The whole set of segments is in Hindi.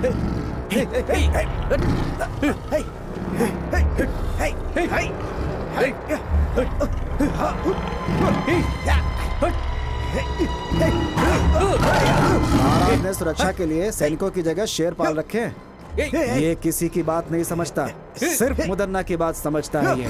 महाराज ने सुरक्षा के लिए सैनिकों की जगह शेर पाल रखे हैं। ये किसी की बात नहीं समझता, सिर्फ मुदन्ना की बात समझता है ये।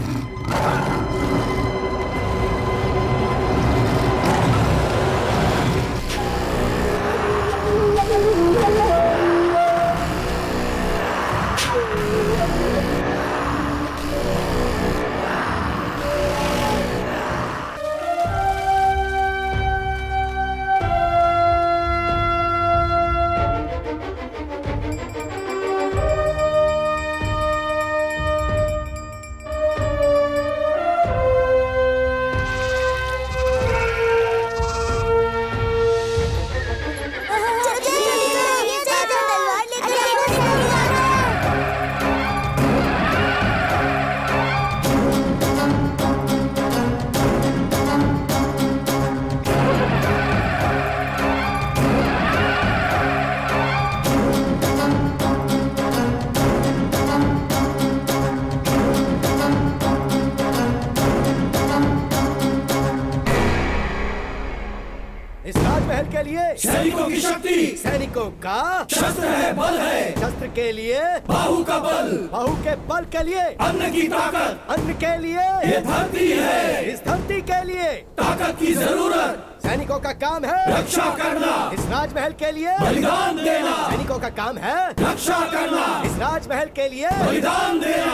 सैनिकों की शक्ति, सैनिकों का शस्त्र है, बल है। शस्त्र के लिए बाहु का बल, बाहु के बल के लिए अन्न की ताकत, अन्न के लिए ये धरती है, इस धरती के लिए ताकत की जरूरत। सैनिकों का काम है रक्षा करना, इस राजमहल के लिए बलिदान देना। सैनिकों का काम है रक्षा करना, इस राजमहल के लिए बलिदान देना।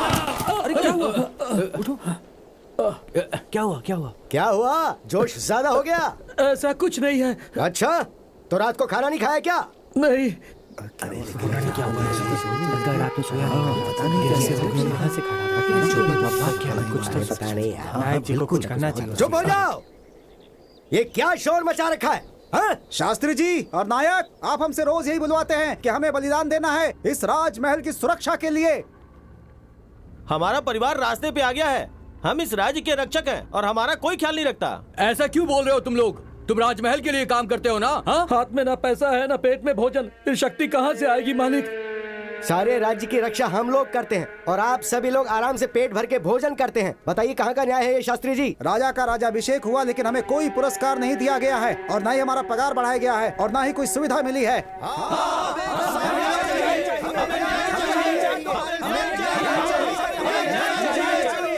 अरे क्या हुआ? उठो। क्या हुआ? क्या हुआ? क्या हुआ? जोश ज्यादा हो गया? ऐसा कुछ नहीं है। अच्छा, तो रात को खाना नहीं खाया क्या? नहीं। क्या हुआ? लगता है रात में सोया नहीं, पता नहीं कैसे कहाँ से खाना कुछ तो पता नहीं है। नायक जी को कुछ करना चाहिए। चुप हो जाओ! ये क्या शोर मचा रखा है? हाँ? शास्त्री जी और नायक, आप हमसे रोज यही बुलवाते हैं कि हमें बलिदान देना है इस राजमहल की सुरक्षा के लिए। हमारा परिवार रास्ते पे आ गया है। हम इस राज्य के रक्षक हैं और हमारा कोई ख्याल नहीं रखता। ऐसा क्यों बोल रहे हो तुम लोग? तुम राजमहल के लिए काम करते हो ना? हाँ? हाथ में ना पैसा है ना पेट में भोजन, फिर शक्ति कहाँ से आएगी मालिक? सारे राज्य की रक्षा हम लोग करते हैं और आप सभी लोग आराम से पेट भर के भोजन करते हैं। बताइए कहाँ का न्याय है ये शास्त्री जी? राजा का राजाभिषेक हुआ लेकिन हमें कोई पुरस्कार नहीं दिया गया है और न ही हमारा पगार बढ़ाया गया है और न ही कोई सुविधा मिली है।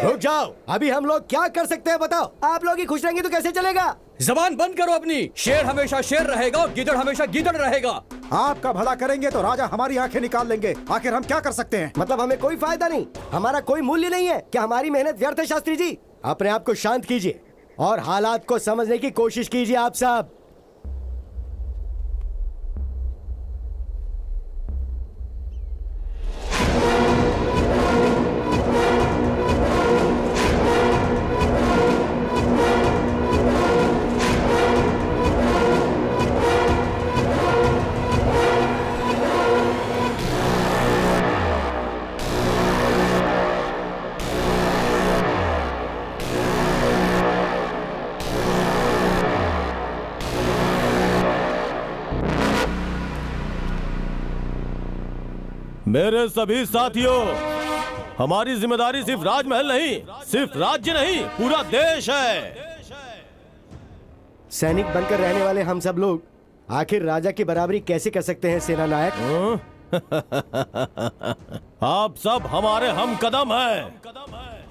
रुक जाओ, अभी हम लोग क्या कर सकते हैं बताओ? आप लोग ही खुश रहेंगे तो कैसे चलेगा? जबान बंद करो अपनी। शेर हमेशा शेर रहेगा और गिदड़ हमेशा गिदड़ रहेगा। आपका भला करेंगे तो राजा हमारी आंखें निकाल लेंगे। आखिर हम क्या कर सकते हैं? मतलब हमें कोई फायदा नहीं, हमारा कोई मूल्य नहीं है क्या? हमारी मेहनत व्यर्थ है? शास्त्री जी, अपने आप को शांत कीजिए और हालात को समझने की कोशिश कीजिए आप सब। मेरे सभी साथियों, हमारी जिम्मेदारी सिर्फ राजमहल नहीं, सिर्फ राज्य नहीं, पूरा देश है। सैनिक बनकर रहने वाले हम सब लोग आखिर राजा की बराबरी कैसे कर सकते हैं सेना नायक? आप सब हमारे हम कदम हैं।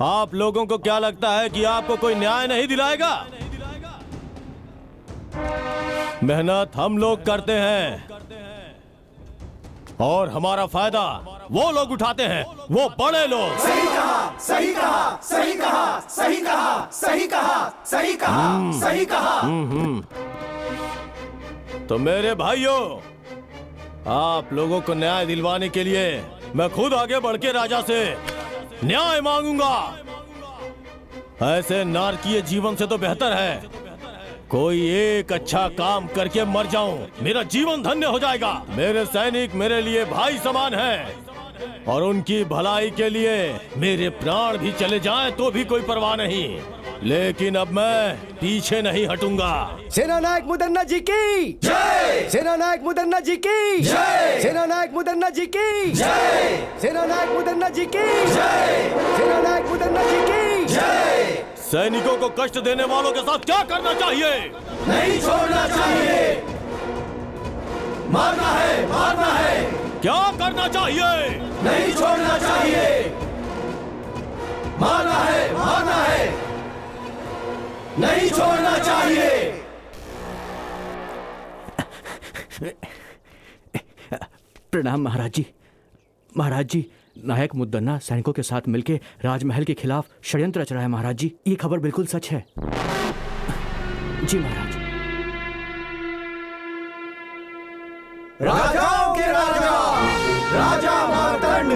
आप लोगों को क्या लगता है कि आपको कोई न्याय नहीं दिलाएगा? मेहनत हम लोग करते हैं और हमारा फायदा वो लोग उठाते हैं, वो बड़े लोग। सही कहा, सही कहा, सही कहा, सही कहा, सही कहा, सही कहा, सही कहा। तो मेरे भाइयों, आप लोगों को न्याय दिलवाने के लिए मैं खुद आगे बढ़ के राजा से न्याय मांगूंगा। ऐसे नारकीय जीवन से तो बेहतर है कोई एक अच्छा काम करके मर जाऊं, मेरा जीवन धन्य हो जाएगा। मेरे सैनिक मेरे लिए भाई समान हैं और उनकी भलाई के लिए मेरे प्राण भी चले जाएं तो भी कोई परवाह नहीं, लेकिन अब मैं पीछे नहीं हटूंगा। सेनानायक मुदन्ना जी की जय! सेनानायक मुदन्ना जी की जय! सेनानायक मुदन्ना जी की जय! सेनानायक मुदन्ना जी की जय! सेनानायक मुदन्ना जी की जय! सैनिकों को कष्ट देने वालों के साथ क्या करना चाहिए? नहीं छोड़ना चाहिए, मारना है, मारना है। क्या करना चाहिए? नहीं छोड़ना चाहिए, मारना है, मारना है। नहीं छोड़ना चाहिए। प्रणाम महाराज जी। महाराज जी, नायक मुद्दन्ना सैनिकों के साथ मिलकर राजमहल के खिलाफ षड्यंत्र रच रहा है महाराज जी। ये खबर बिल्कुल सच है। जी महाराज। राजाओं के राजा, राजा मार्तंड,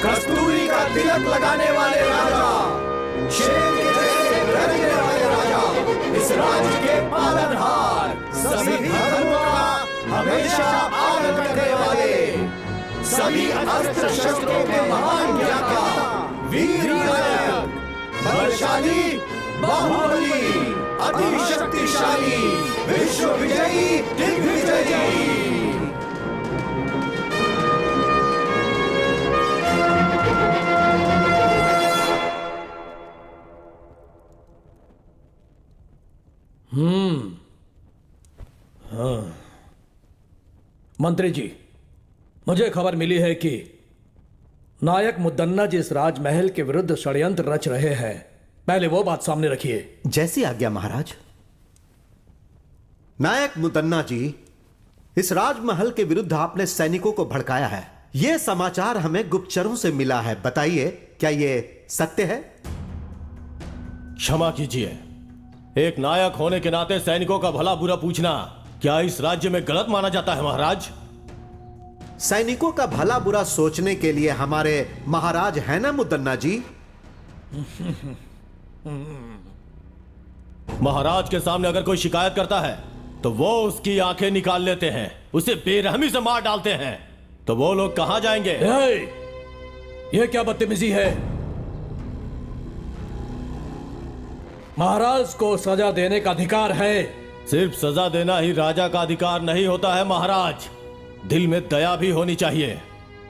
कस्तूरी का तिलक लगाने वाले राजा, शेर के जैसे गरजने वाले राजा, इस राज्य के पालनहार, सभी धर्मों का हमेशा आदर करने वाले, सभी अस्त्र शस्त्रों के महान ज्ञाता, वीर नायक, बलशाली, बाहुबली, अति शक्तिशाली, विश्व विजयी, दिग्विजयी। मंत्री जी, मुझे खबर मिली है कि नायक मुद्दन्ना जी इस राजमहल के विरुद्ध षड्यंत्र रच रहे हैं। पहले वो बात सामने रखिए। जैसी आज्ञा महाराज। नायक मुदन्ना जी, इस राजमहल के विरुद्ध आपने सैनिकों को भड़काया है। यह समाचार हमें गुप्तचरों से मिला है। बताइए, क्या यह सत्य है? क्षमा कीजिए, एक नायक होने के नाते सैनिकों का भला बुरा पूछना क्या इस राज्य में गलत माना जाता है महाराज? सैनिकों का भला बुरा सोचने के लिए हमारे महाराज है ना मुदन्ना जी। महाराज के सामने अगर कोई शिकायत करता है तो वो उसकी आंखें निकाल लेते हैं, उसे बेरहमी से मार डालते हैं। तो वो लोग कहां जाएंगे? ये क्या बदतमीजी है? महाराज को सजा देने का अधिकार है। सिर्फ सजा देना ही राजा का अधिकार नहीं होता है महाराज, दिल में दया भी होनी चाहिए,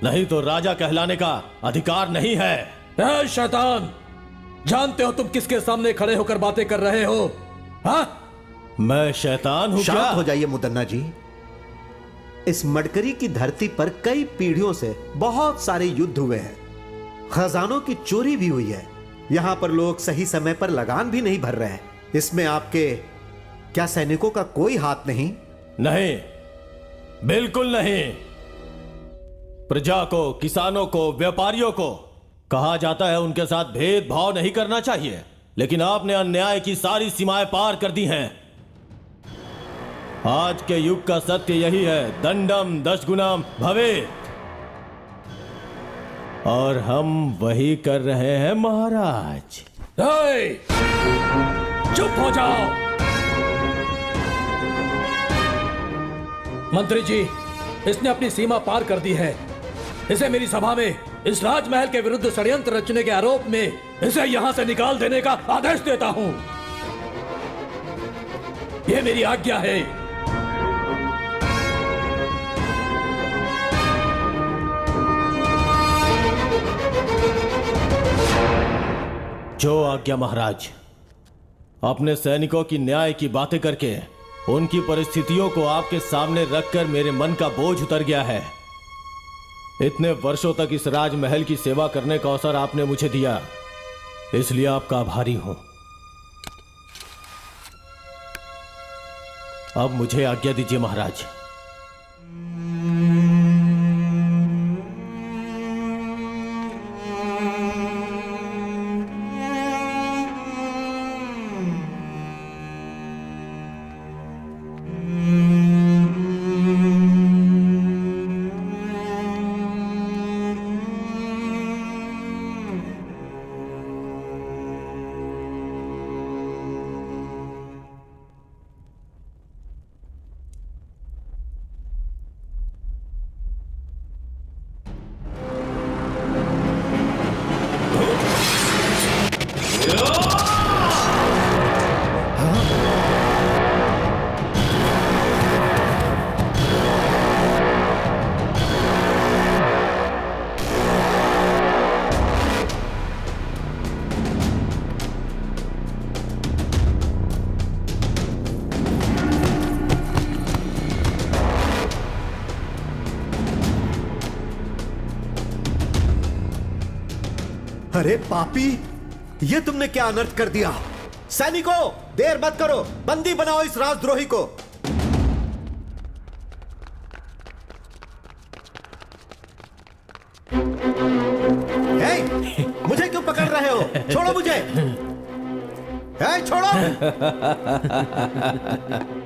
नहीं तो राजा कहलाने का अधिकार नहीं है। ऐ शैतान, जानते हो तुम किसके सामने खड़े होकर बातें कर रहे हो? हाँ? मैं शैतान हूं क्या? शांत हो जाइए मुदन्ना जी। इस मडकरी की धरती पर कई पीढ़ियों से बहुत सारे युद्ध हुए हैं, खजानों की चोरी भी हुई है, यहां पर लोग सही समय पर लगान भी नहीं भर रहे हैं। इसमें आपके क्या सैनिकों का कोई हाथ नहीं? नहीं, बिल्कुल नहीं। प्रजा को, किसानों को, व्यापारियों को कहा जाता है उनके साथ भेदभाव नहीं करना चाहिए, लेकिन आपने अन्याय की सारी सीमाएं पार कर दी हैं। आज के युग का सत्य यही है, दंडम दशगुणम भवेत्, और हम वही कर रहे हैं महाराज। चुप हो जाओ। मंत्री जी, इसने अपनी सीमा पार कर दी है। इसे मेरी सभा में इस राजमहल के विरुद्ध षड्यंत्र रचने के आरोप में इसे यहां से निकाल देने का आदेश देता हूं। यह मेरी आज्ञा है। जो आज्ञा महाराज। अपने सैनिकों की न्याय की बातें करके उनकी परिस्थितियों को आपके सामने रखकर मेरे मन का बोझ उतर गया है। इतने वर्षों तक इस राजमहल की सेवा करने का अवसर आपने मुझे दिया, इसलिए आपका आभारी हूं। अब मुझे आज्ञा दीजिए महाराज। अरे पापी, ये तुमने क्या अनर्थ कर दिया? सैनिकों, देर मत करो, बंदी बनाओ इस राजद्रोही को। मुझे क्यों पकड़ रहे हो? छोड़ो मुझे। छोड़ो।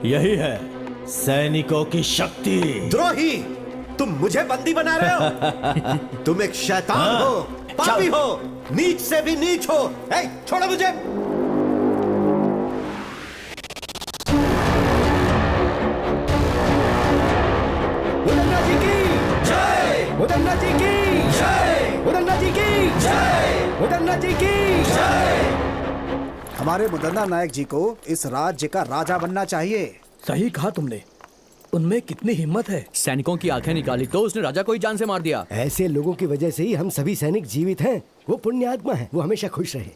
यही है सैनिकों की शक्ति। द्रोही, तुम मुझे बंदी बना रहे हो? तुम एक शैतान हो, पापी हो, नीच से भी नीच हो। छोड़ो मुझे। मुदन्ना जी की जय। मुदन्ना जी की जय। मुदन्ना जी की जय। मुदन्ना जी की जय। हमारे मुदन्ना नायक जी को इस राज्य का राजा बनना चाहिए। सही कहा तुमने, उनमें कितनी हिम्मत है। सैनिकों की आंखें निकाली तो उसने राजा को ही जान से मार दिया। ऐसे लोगों की वजह से ही हम सभी सैनिक जीवित हैं। वो पुण्यात्मा है, वो हमेशा खुश रहे।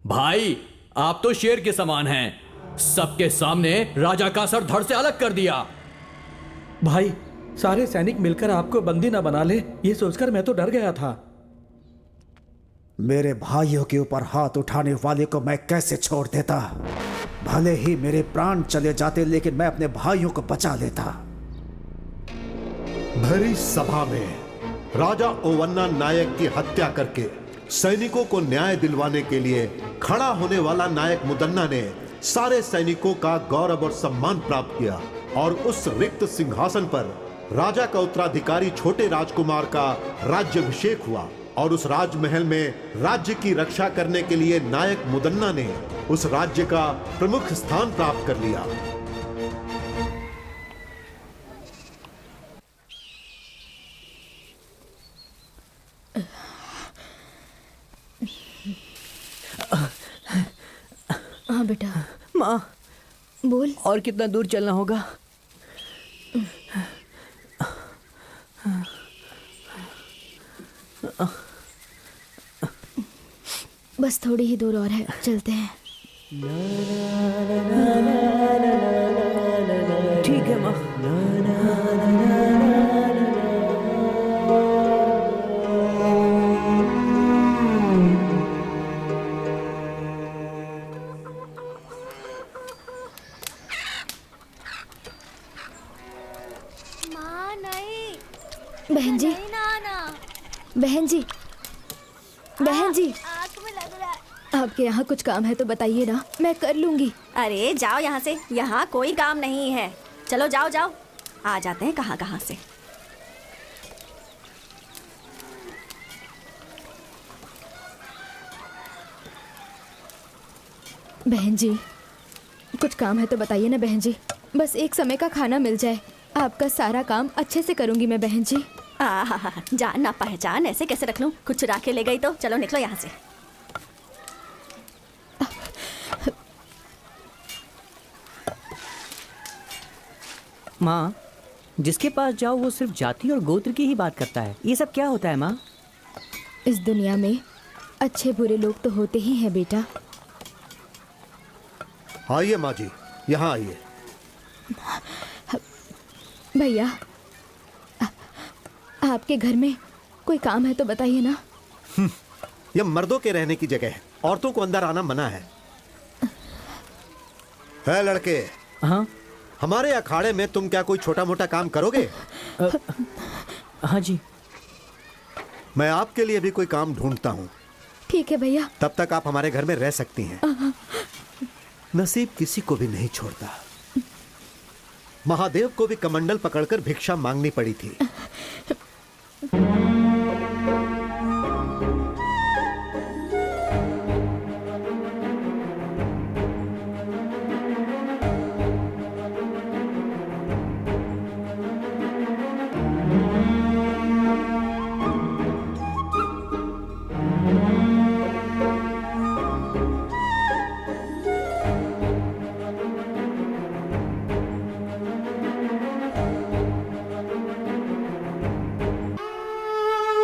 भाई, आप तो शेर के समान हैं। सबके सामने राजा का सर धड़ से अलग कर दिया। भाई, सारे सैनिक मिलकर आपको बंदी ना बना ले, ये सोचकर मैं तो डर गया था। मेरे भाइयों के ऊपर हाथ उठाने वाले को मैं कैसे छोड़ देता? भले ही मेरे प्राण चले जाते, लेकिन मैं अपने भाइयों को बचा लेता। भरी सभा में राजा ओवन्ना नायक की हत्या करके सैनिकों को न्याय दिलवाने के लिए खड़ा होने वाला नायक मुदन्ना ने सारे सैनिकों का गौरव और सम्मान प्राप्त किया और उस रिक्त सिंहासन पर राजा का उत्तराधिकारी छोटे राजकुमार का राज्याभिषेक हुआ और उस राजमहल में राज्य की रक्षा करने के लिए नायक मुदन्ना ने उस राज्य का प्रमुख स्थान प्राप्त कर लिया। हाँ बेटा। माँ, बोल। और कितना दूर चलना होगा? बस थोड़ी ही दूर और है, चलते हैं। ठीक है माँ। माँ नहीं। बहन जी, बहन जी, बहन जी, आँख में लग रहा है। आपके यहाँ कुछ काम है तो बताइए ना, मैं कर लूंगी। अरे जाओ यहाँ से, यहाँ कोई काम नहीं है। चलो जाओ जाओ, आ जाते हैं कहाँ कहाँ से। बहन जी, कुछ काम है तो बताइए ना बहन जी। बस एक समय का खाना मिल जाए, आपका सारा काम अच्छे से करूंगी मैं बहन जी। जान ना पहचान ऐसे कैसे रख लूं? कुछ चुरा के ले गई तो चलो निकलो यहाँ से। माँ, जिसके पास जाओ वो सिर्फ जाति और गोत्र की ही बात करता है। ये सब क्या होता है माँ? इस दुनिया में अच्छे बुरे लोग तो होते ही हैं बेटा। आइए माँ जी, यहाँ आइए। भैया, आपके घर में कोई काम है तो बताइए ना। यह मर्दों के रहने की जगह है, औरतों को अंदर आना मना है। लड़के, हाँ हमारे अखाड़े में तुम क्या कोई छोटा मोटा काम करोगे? हाँ जी। मैं आपके लिए भी कोई काम ढूंढता हूँ। ठीक है भैया। तब तक आप हमारे घर में रह सकती हैं। नसीब किसी को भी नहीं छोड़ता। महादेव को भी कमंडल पकड़कर भिक्षा मांगनी पड़ी थी।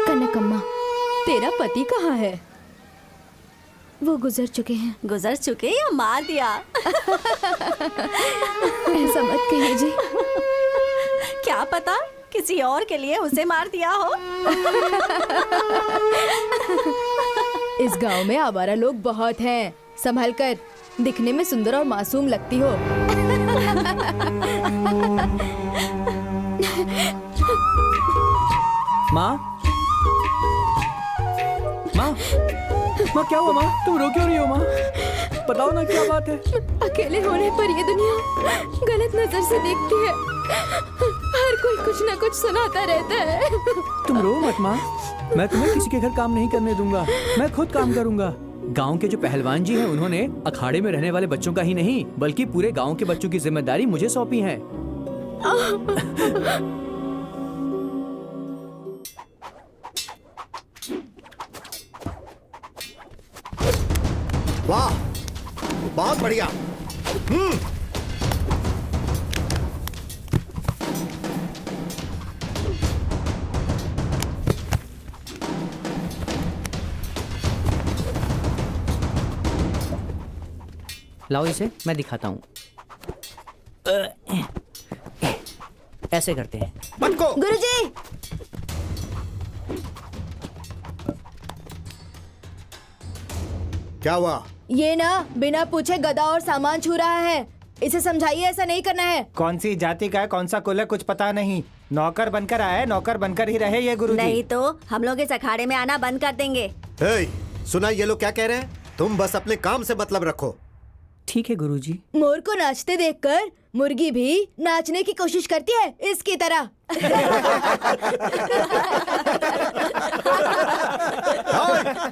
कनकम्मा, तेरा पति कहाँ है? वो गुजर चुके हैं। गुजर चुके या मार दिया? ऐसा मत कहिए जी। क्या पता, किसी और के लिए उसे मार दिया हो। इस गांव में आवारा लोग बहुत हैं। संभल कर, दिखने में सुंदर और मासूम लगती हो। माँ, माँ, माँ क्या हुआ माँ? तुम रो क्यों रही हो माँ? बताओ ना क्या बात है? अकेले होने पर ये दुनिया गलत नजर से देखती है। हर कोई कुछ ना कुछ सुनाता रहता है। तुम रो मत माँ, मैं तुम्हें किसी के घर काम नहीं करने दूंगा। मैं खुद काम करूंगा। गांव के जो पहलवान जी हैं, उन्होंने अखाड़े में रहने वाले बच्चों का ही नहीं बल्कि पूरे गांव के बच्चों की जिम्मेदारी मुझे सौंपी है। वाह, बहुत बढ़िया। लाओ इसे, मैं दिखाता हूँ। ऐसे करते हैं। बंको, गुरुजी, क्या हुआ? ये ना बिना पूछे गधा और सामान छू रहा है। इसे समझाइए, ऐसा नहीं करना है। कौन सी जाति का है, कौन सा कुल है, कुछ पता नहीं। नौकर बनकर आया है, नौकर बनकर ही रहे ये गुरुजी। नहीं तो हम लोग इस अखाड़े में आना बंद कर देंगे। हे, सुना ये लोग क्या कह रहे हैं? तुम बस अपने काम से मतलब रखो। ठीक है गुरुजी। मोर को नाचते देखकर मुर्गी भी नाचने की कोशिश करती है, इसकी तरह।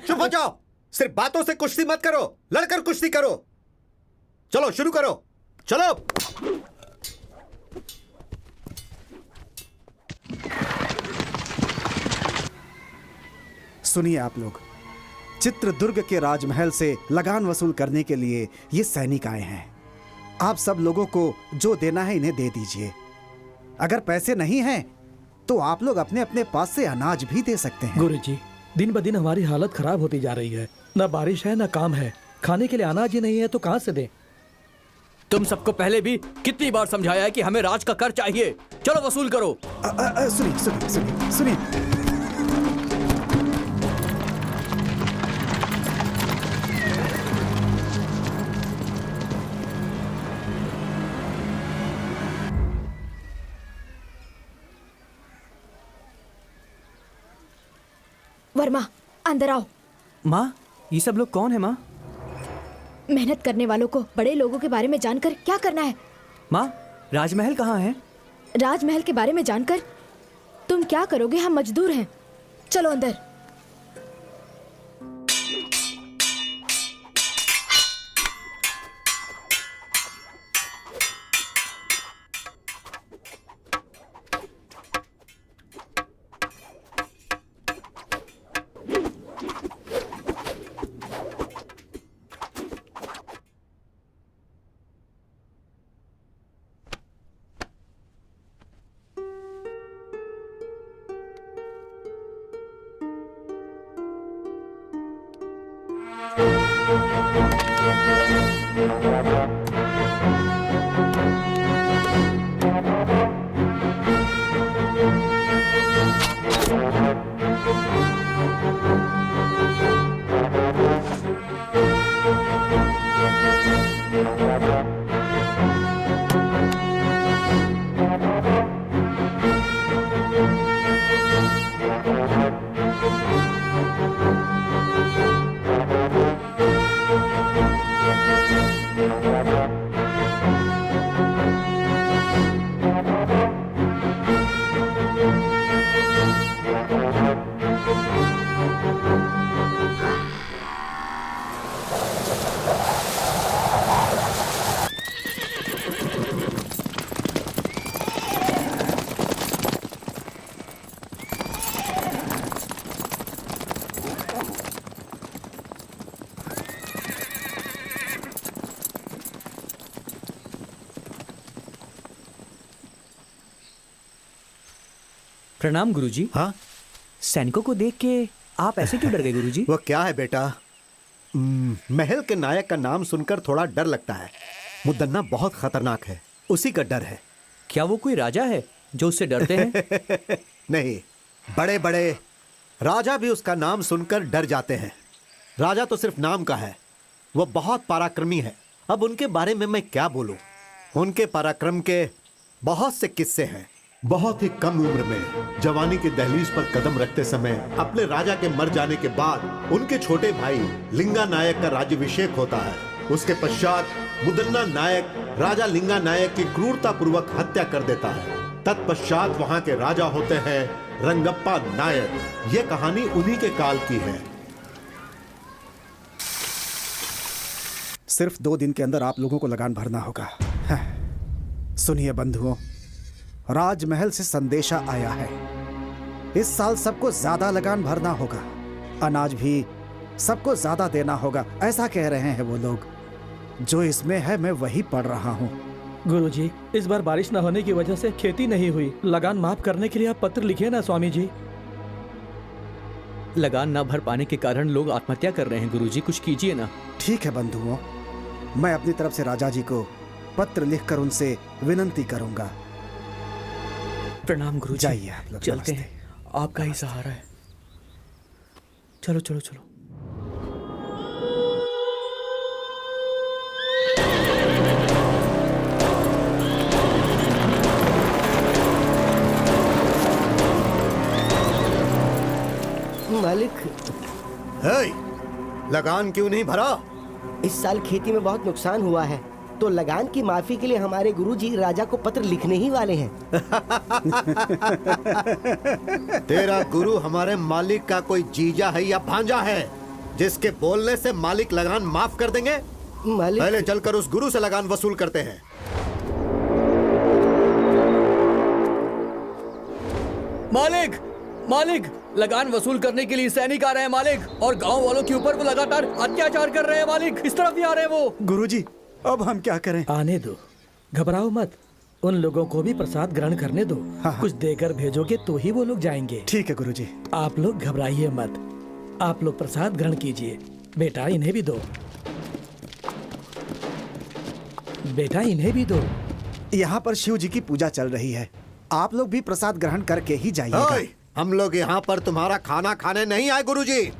चुप हो जाओ। सिर्फ बातों से कुश्ती मत करो, लड़कर कुश्ती करो। चलो शुरू करो, चलो। सुनिए आप लोग, चित्रदुर्ग के राजमहल से लगान वसूल करने के लिए ये सैनिक आए हैं। आप सब लोगों को जो देना है इन्हें दे दीजिए। अगर पैसे नहीं हैं तो आप लोग अपने अपने पास से अनाज भी दे सकते हैं। गुरुजी, दिन ब दिन हमारी हालत खराब होती जा रही है। ना बारिश है ना काम है, खाने के लिए अनाज ही नहीं है तो कहाँ से दें? तुम सबको पहले भी कितनी बार समझाया है कि हमें राज का कर चाहिए। चलो वसूल करो। सुनिए सुनिए सुनिए सुनिए, वर्मा, अंदर आओ। माँ, ये सब लोग कौन है माँ? मेहनत करने वालों को बड़े लोगों के बारे में जानकर क्या करना है? माँ, राजमहल कहाँ है? राजमहल के बारे में जानकर तुम क्या करोगे? हम मजदूर हैं। चलो अंदर। प्रणाम गुरुजी। हाँ, सैनिकों को देख के आप ऐसे क्यों डर गए गुरुजी? वो क्या है बेटा, महल के नायक का नाम सुनकर थोड़ा डर लगता है। मुदन्ना बहुत खतरनाक है, उसी का डर है। क्या वो कोई राजा है जो उससे डरते हैं? नहीं, बड़े बड़े राजा भी उसका नाम सुनकर डर जाते हैं। राजा तो सिर्फ नाम का है, वो बहुत पराक्रमी है। अब उनके बारे में मैं क्या बोलूं? उनके पराक्रम के बहुत से किस्से हैं। बहुत ही कम उम्र में जवानी की दहलीज पर कदम रखते समय अपने राजा के मर जाने के बाद उनके छोटे भाई लिंगा नायक का राज्याभिषेक होता है। उसके पश्चात मुदन्ना नायक राजा लिंगा नायक की क्रूरता पूर्वक हत्या कर देता है। तत्पश्चात वहां के राजा होते हैं रंगप्पा नायक। ये कहानी उन्हीं के काल की है। सिर्फ 2 दिन के अंदर आप लोगों को लगान भरना होगा। सुनिए बंधुओं, राजमहल से संदेशा आया है। इस साल सबको ज्यादा लगान भरना होगा, अनाज भी सबको ज्यादा देना होगा, ऐसा कह रहे हैं वो लोग। जो इसमें है मैं वही पढ़ रहा हूँ। गुरुजी, इस बार बारिश न होने की वजह से खेती नहीं हुई। लगान माफ करने के लिए आप पत्र लिखिए ना स्वामी जी। लगान ना भर पाने के कारण लोग आत्महत्या कर रहे हैं गुरुजी, कुछ कीजिए ना। ठीक है बंधुओं, मैं अपनी तरफ से राजा जी को पत्र लिखकर उनसे विनंती करूंगा। प्रणाम गुरुजी। जाइए आप लोग। चलते नमस्ते। हैं, आपका ही सहारा है। चलो चलो चलो। मालिक, लगान क्यों नहीं भरा? इस साल खेती में बहुत नुकसान हुआ है, तो लगान की माफी के लिए हमारे गुरुजी राजा को पत्र लिखने ही वाले हैं। तेरा गुरु हमारे मालिक का कोई जीजा है या भांजा है जिसके बोलने से मालिक लगान माफ कर देंगे? मालिक, पहले चलकर उस गुरु से लगान वसूल करते हैं। मालिक, मालिक, लगान वसूल करने के लिए सैनिक आ रहे हैं मालिक, और गांव वालों के ऊपर वो लगातार अत्याचार कर रहे हैं मालिक। इस तरफ ही आ रहे हैं वो। गुरुजी, अब हम क्या करें? आने दो, घबराओ मत। उन लोगों को भी प्रसाद ग्रहण करने दो। हाँ। कुछ देकर भेजोगे तो ही वो लोग जाएंगे। ठीक है गुरुजी। आप लोग घबराइए मत, आप लोग प्रसाद ग्रहण कीजिए। बेटा इन्हें भी दो, बेटा इन्हें भी दो। यहाँ पर शिव जी की पूजा चल रही है, आप लोग भी प्रसाद ग्रहण करके ही जाइएगा। ओए, हम लोग यहाँ पर तुम्हारा खाना खाने नहीं आए गुरुजी।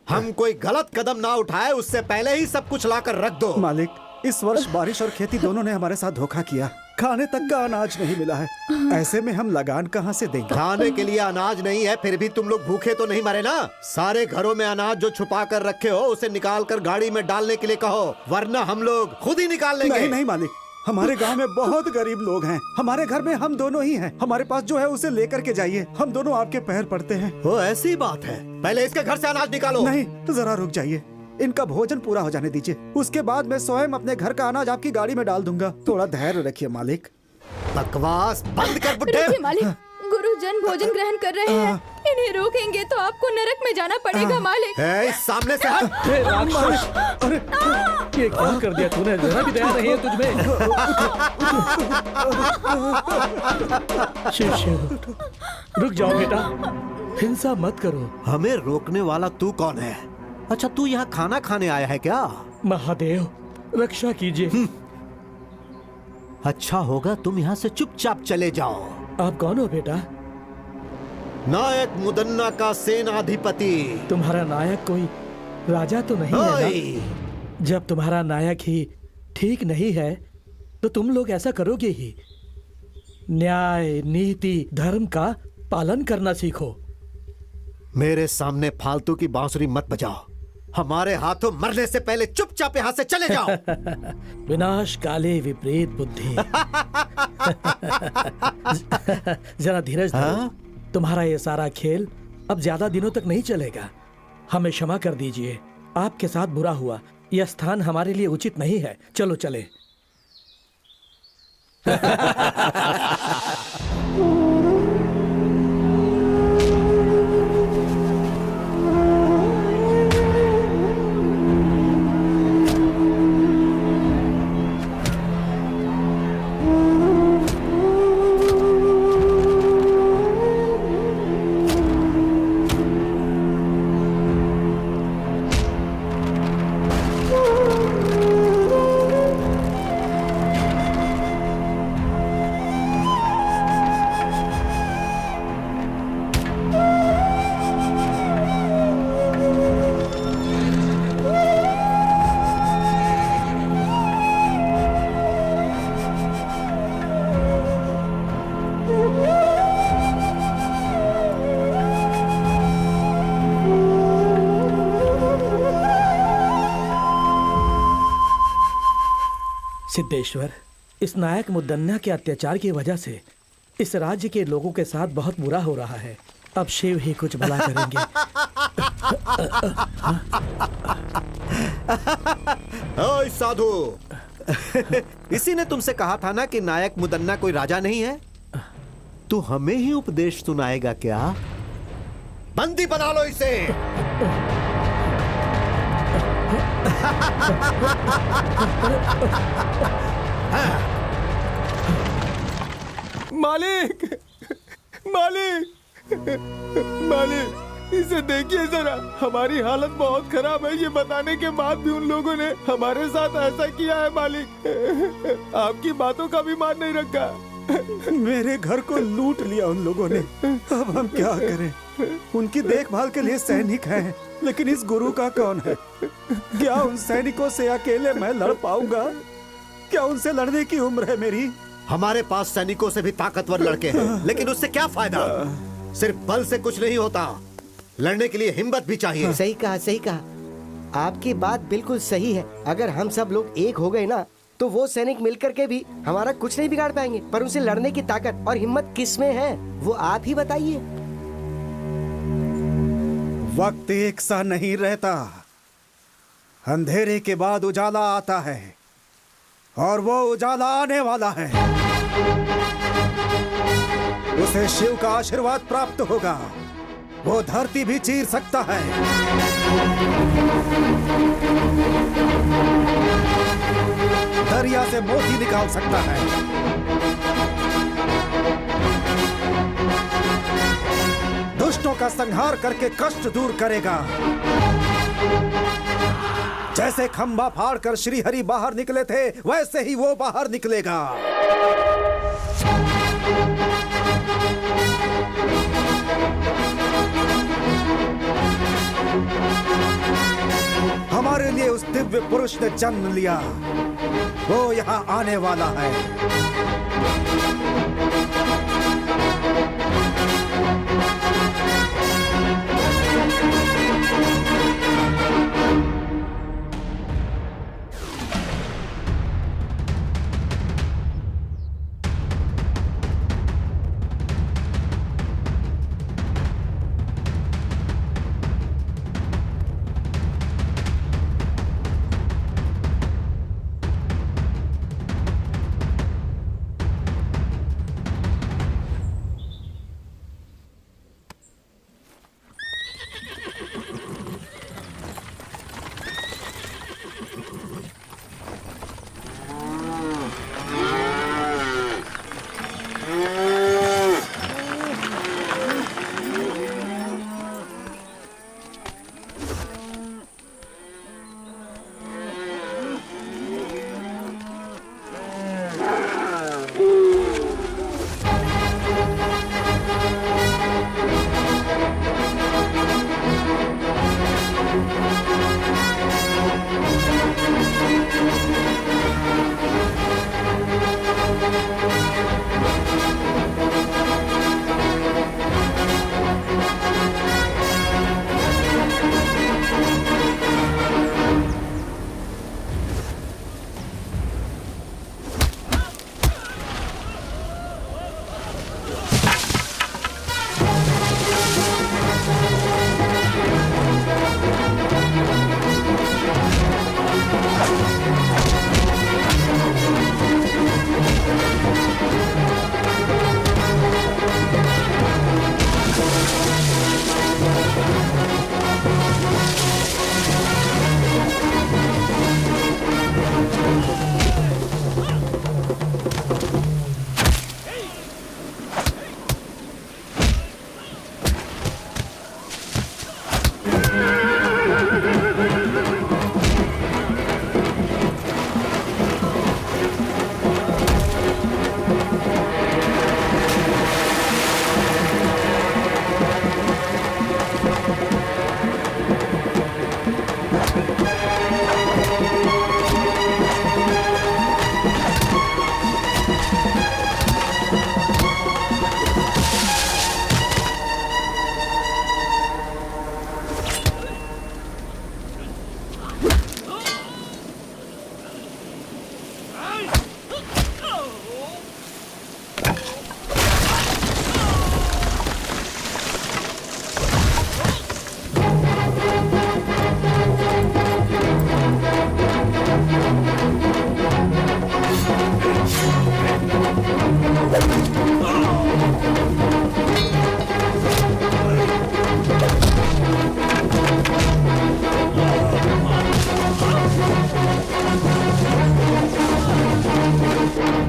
हम कोई गलत कदम ना उठाए उससे पहले ही सब कुछ लाकर रख दो। मालिक, इस वर्ष बारिश और खेती दोनों ने हमारे साथ धोखा किया। खाने तक का अनाज नहीं मिला है, ऐसे में हम लगान कहाँ से देंगे? खाने के लिए अनाज नहीं है, फिर भी तुम लोग भूखे तो नहीं मरे ना? सारे घरों में अनाज जो छुपा कर रखे हो उसे निकाल कर गाड़ी में डालने के लिए कहो, वरना हम लोग खुद ही निकाल लेंगे। नहीं नहीं मालिक, हमारे गांव में बहुत गरीब लोग हैं। हमारे घर में हम दोनों ही हैं। हमारे पास जो है उसे लेकर के जाइए, हम दोनों आपके पैर पड़ते हैं। वो ऐसी बात है, पहले इसके घर से अनाज निकालो। नहीं, जरा रुक जाइए, इनका भोजन पूरा हो जाने दीजिए, उसके बाद मैं स्वयं अपने घर का अनाज आपकी गाड़ी में डाल दूंगा। थोड़ा धैर्य रखिए मालिक। बकवास बंद कर बुड्ढे। रुकिए मालिक, गुरुजन भोजन ग्रहण कर रहे हैं, इन्हें रोकेंगे तो आपको नरक में जाना पड़ेगा मालिक। सामने से हट। हे राक्षस, अरे ये क्या कर दिया तूने? जरा भी दया नहीं है तुझमें। शिव शिव, रुक जाओ बेटा, हिंसा मत करो। हमें रोकने वाला तू कौन है? अच्छा, तू यहाँ खाना खाने आया है क्या? महादेव, रक्षा कीजिए। अच्छा होगा तुम यहाँ से चुपचाप चले जाओ। आप कौन हो बेटा? नायक मुदन्ना का सेनाधिपति। तुम्हारा नायक कोई राजा तो नहीं है ना? जब तुम्हारा नायक ही ठीक नहीं है तो तुम लोग ऐसा करोगे ही। न्याय, नीति, धर्म का पालन करना सीखो। मेरे सामने फालतू की बांसुरी मत बजाओ। हमारे हाथों मरने से पहले चुपचाप यहाँ से चले जाओ। विनाश काले विपरीत बुद्धि। जरा धीरज धरो। तुम्हारा ये सारा खेल अब ज्यादा दिनों तक नहीं चलेगा। हमें क्षमा कर दीजिए, आपके साथ बुरा हुआ। यह स्थान हमारे लिए उचित नहीं है। चलो चले। सिद्धेश्वर, इस नायक मुद्दन्ना के अत्याचार की वजह से इस राज्य के लोगों के साथ बहुत बुरा हो रहा है। अब शिव ही कुछ भला करेंगे। ओए साधु, इसी ने तुमसे कहा था ना कि नायक मुदन्ना कोई राजा नहीं है। तू हमें ही उपदेश सुनाएगा क्या? बंदी बना लो इसे। मालिक, मालिक, मालिक, इसे देखिए जरा, हमारी हालत बहुत खराब है। ये बताने के बाद भी उन लोगों ने हमारे साथ ऐसा किया है। मालिक, आपकी बातों का भी मान नहीं रखा। मेरे घर को लूट लिया उन लोगों ने। अब हम क्या करें? उनकी देखभाल के लिए सैनिक हैं, लेकिन इस गुरु का कौन है? क्या उन सैनिकों से अकेले मैं लड़ पाऊंगा? क्या उनसे लड़ने की उम्र है मेरी? हमारे पास सैनिकों से भी ताकतवर लड़के हैं, लेकिन उससे क्या फायदा? सिर्फ बल से कुछ नहीं होता, लड़ने के लिए हिम्मत भी चाहिए। सही कहा, सही कहा। आपकी बात बिल्कुल सही है। अगर हम सब लोग एक हो गए ना, तो वो सैनिक मिलकर के भी हमारा कुछ नहीं बिगाड़ पाएंगे। पर उनसे लड़ने की ताकत और हिम्मत किस में है, वो आप ही बताइए। वक्त एक सा नहीं रहता। अंधेरे के बाद उजाला आता है, और वो उजाला आने वाला है। उसे शिव का आशीर्वाद प्राप्त होगा। वो धरती भी चीर सकता है। दरिया से मोती निकाल सकता है। दुष्टों का संहार करके कष्ट दूर करेगा। जैसे खंभा फाड़कर श्री हरि बाहर निकले थे, वैसे ही वो बाहर निकलेगा। हमारे लिए उस दिव्य पुरुष ने जन्म लिया। वो यहाँ आने वाला है।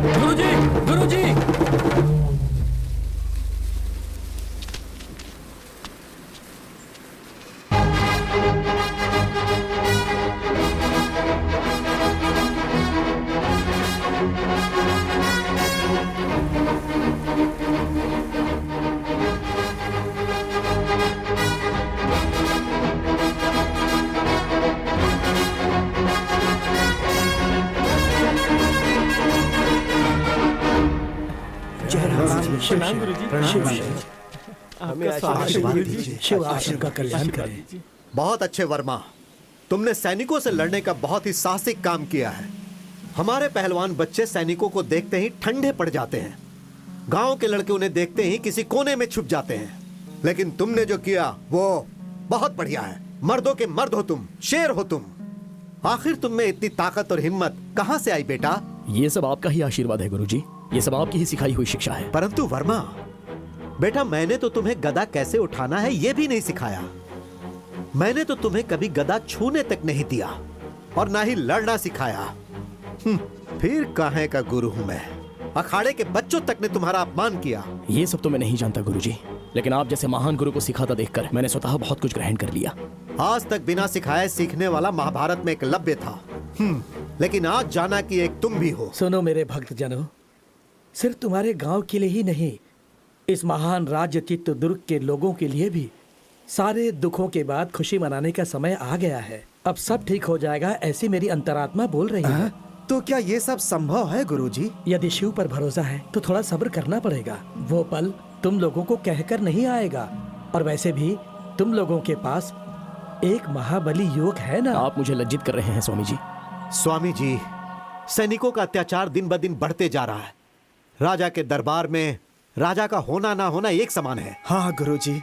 गुरुजी, गुरुजी! प्रणाम गुरुजी। आशीर्वाद दीजिए। शिव आप सबका कल्याण करे। बहुत अच्छे वर्मा, तुमने सैनिकों से लड़ने का बहुत ही साहसिक काम किया है। हमारे पहलवान बच्चे सैनिकों को देखते ही ठंडे पड़ जाते हैं। गांव के लड़के उन्हें देखते ही किसी कोने में छुप जाते हैं। लेकिन तुमने जो किया वो बहुत बढ़िया है। मर्दों के मर्द हो तुम, शेर हो तुम। आखिर तुम में इतनी ताकत और हिम्मत कहां से आई बेटा? ये सब आपका ही आशीर्वाद है गुरुजी। ये सब आपकी ही सिखाई हुई शिक्षा है। परंतु वर्मा बेटा, मैंने तो तुम्हें गदा कैसे उठाना है ये भी नहीं सिखाया। मैंने तो तुम्हें कभी गदा छूने तक नहीं दिया और ना ही लड़ना सिखाया। फिर काहे का गुरु हूं मैं? अखाड़े के बच्चों तक ने तुम्हारा अपमान किया। ये सब तो मैं नहीं जानता गुरुजी, लेकिन आप जैसे महान गुरु को सिखाता देखकर मैंने स्वतः बहुत कुछ ग्रहण कर लिया। आज तक बिना सिखाए सीखने वाला महाभारत में एकलव्य था, लेकिन आज जाना कि एक तुम भी हो। सुनो मेरे भक्त जनों, सिर्फ तुम्हारे गांव के लिए ही नहीं, इस महान राज्य चित्रदुर्ग के लोगों के लिए भी सारे दुखों के बाद खुशी मनाने का समय आ गया है। अब सब ठीक हो जाएगा, ऐसी मेरी अंतरात्मा बोल रही है। तो क्या ये सब संभव है गुरुजी? यदि शिव पर भरोसा है तो थोड़ा सब्र करना पड़ेगा। वो पल तुम लोगों को कहकर नहीं आएगा। और वैसे भी तुम लोगों के पास एक महाबली युवक है ना। आप मुझे लज्जित कर रहे हैं स्वामी जी। स्वामी जी, सैनिकों का अत्याचार दिन ब दिन बढ़ते जा रहा है। राजा के दरबार में राजा का होना ना होना एक समान है। हाँ गुरुजी,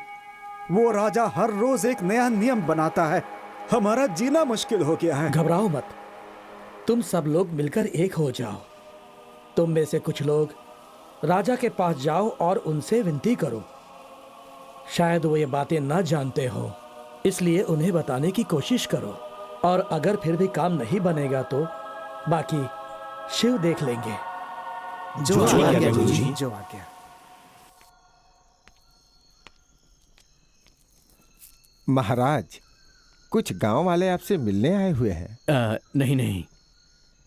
वो राजा हर रोज एक नया नियम बनाता है। हमारा जीना मुश्किल हो गया है। घबराओ मत, तुम सब लोग मिलकर एक हो जाओ। तुम में से कुछ लोग राजा के पास जाओ और उनसे विनती करो। शायद वो ये बातें ना जानते हो, इसलिए उन्हें बताने की कोशिश करो। और अगर फिर भी काम नहीं बनेगा तो बाकी शिव देख लेंगे। जो आज्ञा गुरुजी, जो आज्ञा। महाराज, कुछ गांव वाले आपसे मिलने आए हुए हैं। नहीं नहीं,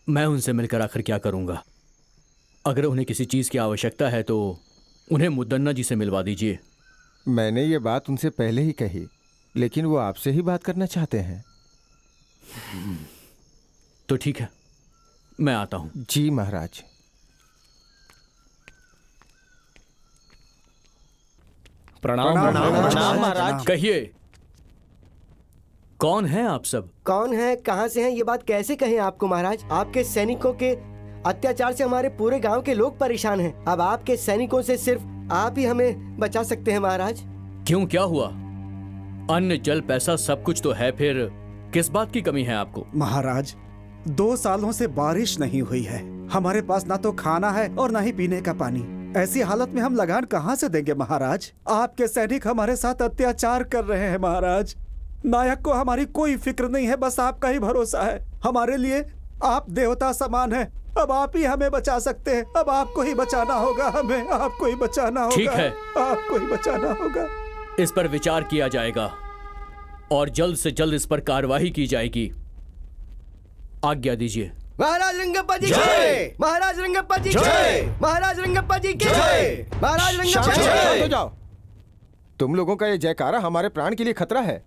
मैं उनसे मिलकर आखिर क्या करूंगा। अगर उन्हें किसी चीज की आवश्यकता है तो उन्हें मुद्दन्ना जी से मिलवा दीजिए। मैंने ये बात उनसे पहले ही कही, लेकिन वो आपसे ही बात करना चाहते हैं। तो ठीक है, मैं आता हूं। जी महाराज। प्रणाम महाराज। कहिए, कौन है आप सब? कौन है, कहाँ से हैं, ये बात कैसे कहें आपको महाराज। आपके सैनिकों के अत्याचार से हमारे पूरे गांव के लोग परेशान हैं। अब आपके सैनिकों से सिर्फ आप ही हमें बचा सकते हैं महाराज। क्यों, क्या हुआ? अन्न जल पैसा सब कुछ तो है, फिर किस बात की कमी है आपको? महाराज, 2 सालों से बारिश नहीं हुई है। हमारे पास ना तो खाना है और ना ही पीने का पानी। ऐसी हालत में हम लगान कहाँ से देंगे महाराज? आपके सैनिक हमारे साथ अत्याचार कर रहे हैं महाराज। नायक को हमारी कोई फिक्र नहीं है, बस आपका ही भरोसा है। हमारे लिए आप देवता समान हैं। अब आप ही हमें बचा सकते हैं। अब आपको ही बचाना होगा, हमें आपको ही बचाना होगा। ठीक है, आपको ही बचाना होगा। इस पर विचार किया जाएगा और जल्द से जल्द इस पर कार्रवाई की जाएगी। आज्ञा दीजिए। महाराज रंगप्पा जी जय। महाराज रंगप्पा जी जय। महाराज रंगप्पा जी जय। महाराज रंगप्पा जी शांत हो जाओ। तुम लोगों का ये जयकारा हमारे प्राण के लिए खतरा है।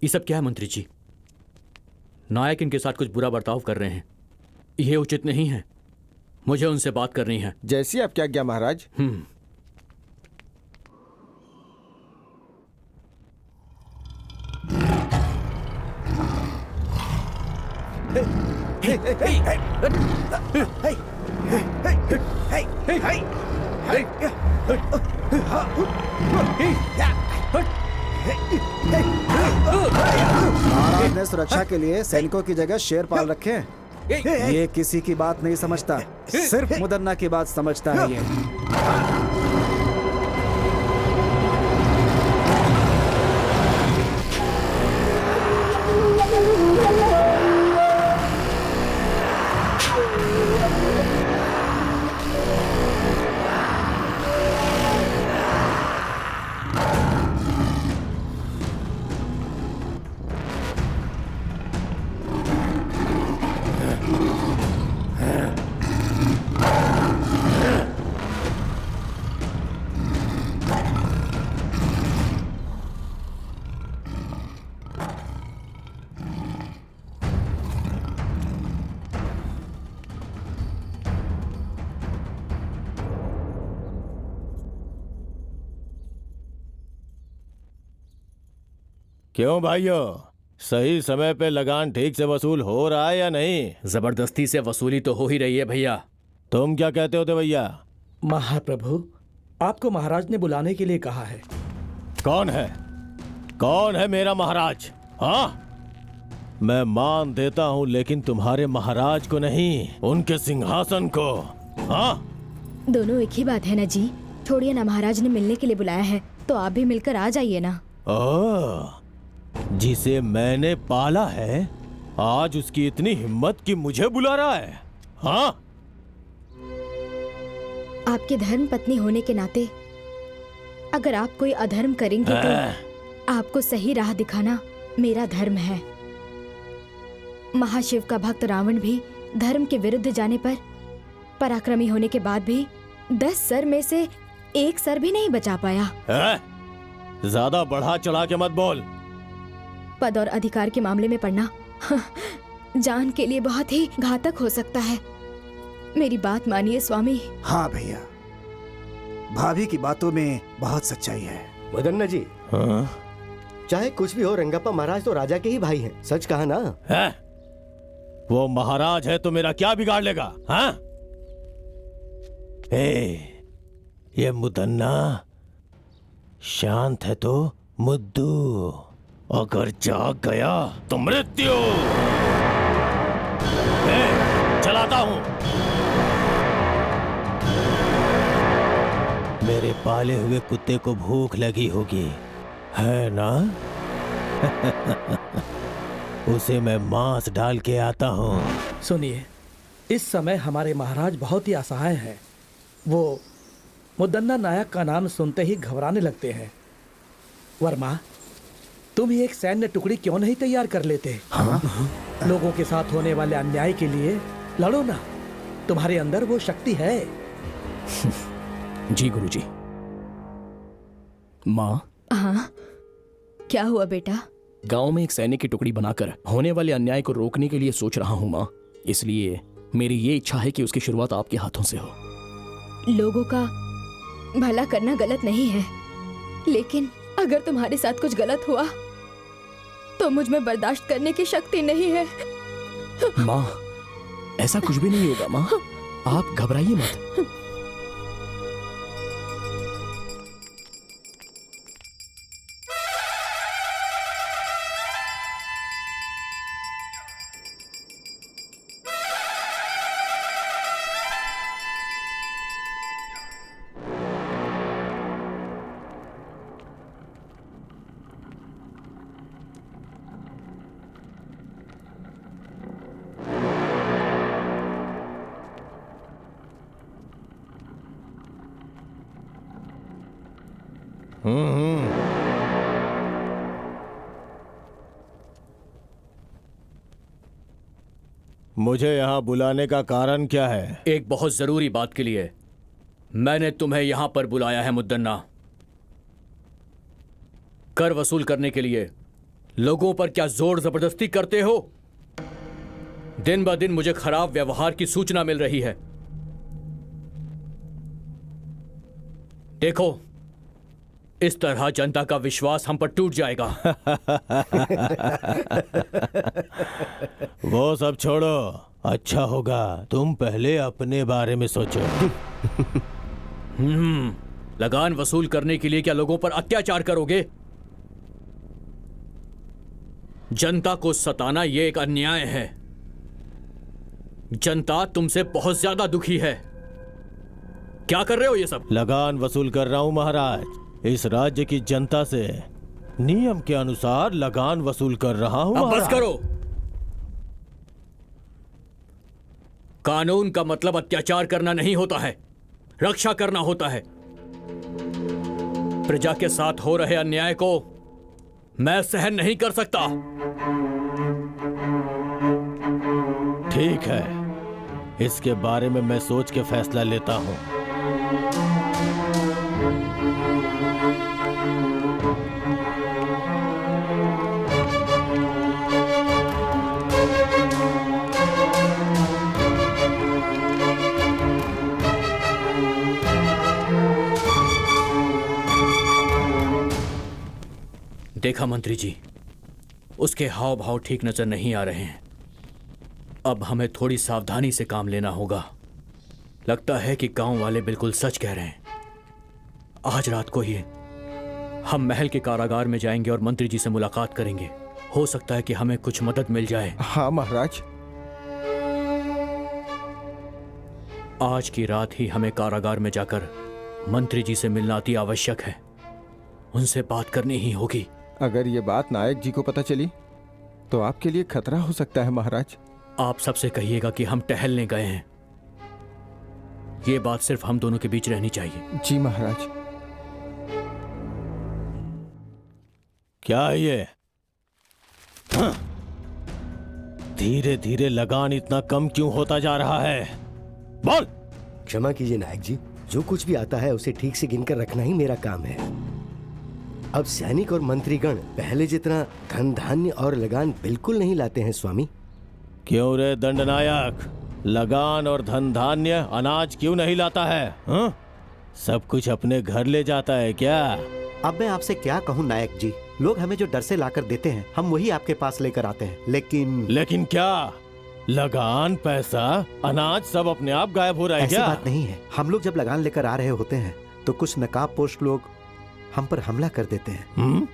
ये सब क्या है मंत्री जी? नायक इनके साथ कुछ बुरा बर्ताव कर रहे हैं। यह उचित नहीं है। मुझे उनसे बात करनी है। जैसी आपकी आज्ञा महाराज। महाराज ने सुरक्षा के लिए सैनिकों की जगह शेर पाल रखे हैं। ये किसी की बात नहीं समझता, सिर्फ मुदन्ना की बात समझता है ये। क्यों भाइयों, सही समय पे लगान ठीक से वसूल हो रहा है या नहीं? जबरदस्ती से वसूली तो हो ही रही है भैया। तुम क्या कहते हो भैया? महाप्रभु, आपको महाराज ने बुलाने के लिए कहा है। कौन है? कौन है मेरा महाराज? हाँ, मैं मान देता हूँ, लेकिन तुम्हारे महाराज को नहीं, उनके सिंहासन को। हाँ, दोनों एक ही बात है ना जी। छोड़िए ना, महाराज ने मिलने के लिए बुलाया है तो आप भी मिलकर आ जाइए ना। ओह, जिसे मैंने पाला है, आज उसकी इतनी हिम्मत कि मुझे बुला रहा है। हाँ, आपके धर्म पत्नी होने के नाते अगर आप कोई अधर्म करेंगे तो आपको सही राह दिखाना मेरा धर्म है। महाशिव का भक्त रावण भी धर्म के विरुद्ध जाने पर पराक्रमी होने के बाद भी 10 सर में से 1 सर भी नहीं बचा पाया। ज्यादा बढ़ा चढ़ा के मत बोल। पद और अधिकार के मामले में पड़ना जान के लिए बहुत ही घातक हो सकता है। मेरी बात मानिए स्वामी। हाँ भैया, भाभी की बातों में बहुत सच्चाई है। मुदन्ना जी, हाँ? चाहे कुछ भी हो, रंगप्पा महाराज तो राजा के ही भाई हैं। सच कहा ना? है? वो महाराज है तो मेरा क्या बिगाड़ लेगा? हाँ? ये मुदन्ना शांत है तो मुद्दू, अगर जाग गया तो मृत्यु। चलाता हूं। मेरे पाले हुए कुत्ते को भूख लगी होगी, है ना? उसे मैं मांस डाल के आता हूं। सुनिए, इस समय हमारे महाराज बहुत ही असहाय हैं। वो मुदन्ना नायक का नाम सुनते ही घबराने लगते हैं। वर्मा, तुम ही एक सैन्य टुकड़ी क्यों नहीं तैयार कर लेते? हाँ? लोगों के साथ होने वाले अन्याय के लिए लड़ो ना, तुम्हारे अंदर वो शक्ति है। जी गुरुजी। माँ। हाँ, क्या हुआ बेटा? गांव में एक सैनिक की टुकड़ी बनाकर होने वाले अन्याय को रोकने के लिए सोच रहा हूँ माँ। इसलिए मेरी ये इच्छा है कि उसकी शुरुआत आपके हाथों से हो। लोगों का भला करना गलत नहीं है, लेकिन अगर तुम्हारे साथ कुछ गलत हुआ तो मुझ में बर्दाश्त करने की शक्ति नहीं है। माँ, ऐसा कुछ भी नहीं होगा माँ, आप घबराइए मत। मुझे यहाँ बुलाने का कारण क्या है? एक बहुत जरूरी बात के लिए मैंने तुम्हें यहां पर बुलाया है मुद्दन्ना। कर वसूल करने के लिए लोगों पर क्या जोर जबरदस्ती करते हो? दिन ब दिन मुझे खराब व्यवहार की सूचना मिल रही है। देखो, इस तरह जनता का विश्वास हम पर टूट जाएगा। वो सब छोड़ो, अच्छा होगा तुम पहले अपने बारे में सोचो। लगान वसूल करने के लिए क्या लोगों पर अत्याचार करोगे? जनता को सताना यह एक अन्याय है। जनता तुमसे बहुत ज्यादा दुखी है। क्या कर रहे हो ये सब? लगान वसूल कर रहा हूं महाराज। इस राज्य की जनता से नियम के अनुसार लगान वसूल कर रहा हूं। अब बस करो। कानून का मतलब अत्याचार करना नहीं होता है, रक्षा करना होता है। प्रजा के साथ हो रहे अन्याय को मैं सहन नहीं कर सकता। ठीक है, इसके बारे में मैं सोच के फैसला लेता हूं। देखा मंत्री जी, उसके हाव भाव ठीक नजर नहीं आ रहे हैं। अब हमें थोड़ी सावधानी से काम लेना होगा। लगता है कि गांव वाले बिल्कुल सच कह रहे हैं। आज रात को ही हम महल के कारागार में जाएंगे और मंत्री जी से मुलाकात करेंगे। हो सकता है कि हमें कुछ मदद मिल जाए। हाँ महाराज। आज की रात ही हमें कारागार में जाकर मंत्री जी से मिलना अति आवश्यक है। उनसे बात करनी ही होगी। अगर ये बात नायक जी को पता चली तो आपके लिए खतरा हो सकता है महाराज। आप सबसे कहिएगा कि हम टहलने गए हैं। ये बात सिर्फ हम दोनों के बीच रहनी चाहिए। जी महाराज। क्या है ये? धीरे धीरे लगान इतना कम क्यों होता जा रहा है? बोल। क्षमा कीजिए नायक जी, जो कुछ भी आता है उसे ठीक से गिनकर रखना ही मेरा काम है। अब सैनिक और मंत्रीगण पहले जितना धन धान्य और लगान बिल्कुल नहीं लाते हैं स्वामी। क्यों रे दंडनायक, लगान और धन धान्य अनाज क्यों नहीं लाता है? हा? सब कुछ अपने घर ले जाता है क्या? अब मैं आपसे क्या कहूँ नायक जी, लोग हमें जो डर से लाकर देते हैं हम वही आपके पास लेकर आते हैं। लेकिन क्या लगान, पैसा, अनाज सब अपने आप गायब हो रहा है क्या? ऐसी बात नहीं है। हम लोग जब लगान लेकर आ रहे होते हैं तो कुछ नकाबपोश लोग हम पर हमला कर देते हैं।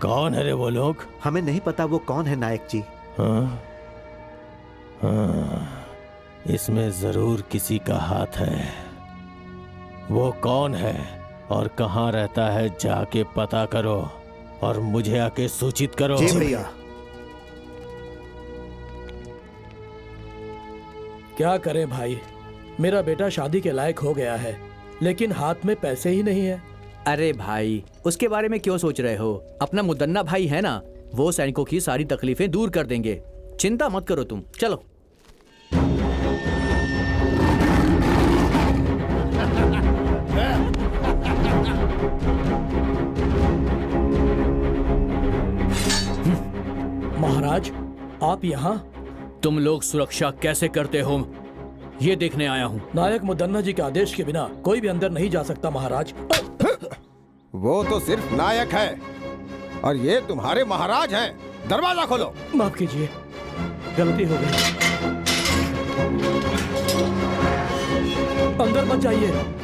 कौन है रे वो लोग? हमें नहीं पता वो कौन है नायक जी। इसमें जरूर किसी का हाथ है। वो कौन है और कहाँ रहता है जाके पता करो और मुझे आके सूचित करो। जी भैया। क्या करें भाई, मेरा बेटा शादी के लायक हो गया है लेकिन हाथ में पैसे ही नहीं है। अरे भाई, उसके बारे में क्यों सोच रहे हो? अपना मुदन्ना भाई है ना, वो सैनिकों की सारी तकलीफें दूर कर देंगे। चिंता मत करो तुम, चलो। महाराज, आप यहाँ? तुम लोग सुरक्षा कैसे करते हो ये देखने आया हूँ। नायक मुदन्ना जी के आदेश के बिना कोई भी अंदर नहीं जा सकता महाराज। वो तो सिर्फ नायक है और ये तुम्हारे महाराज हैं। दरवाजा खोलो। माफ कीजिए, गलती हो गई। अंदर मत जाइए।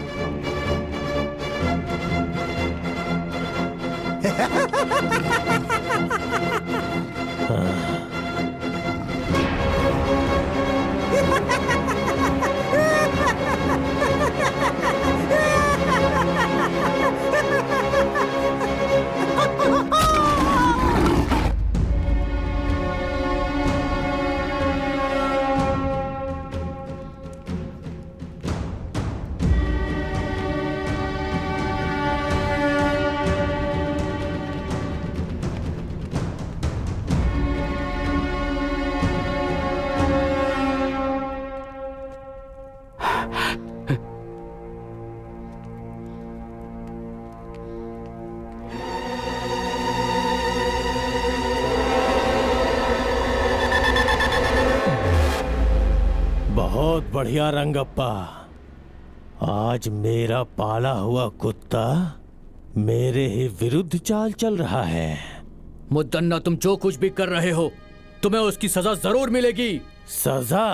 बहुत बढ़िया रंगप्पा। आज मेरा पाला हुआ कुत्ता मेरे ही विरुद्ध चाल चल रहा है। मुद्दन्ना, तुम जो कुछ भी कर रहे हो तुम्हें उसकी सजा जरूर मिलेगी। सजा?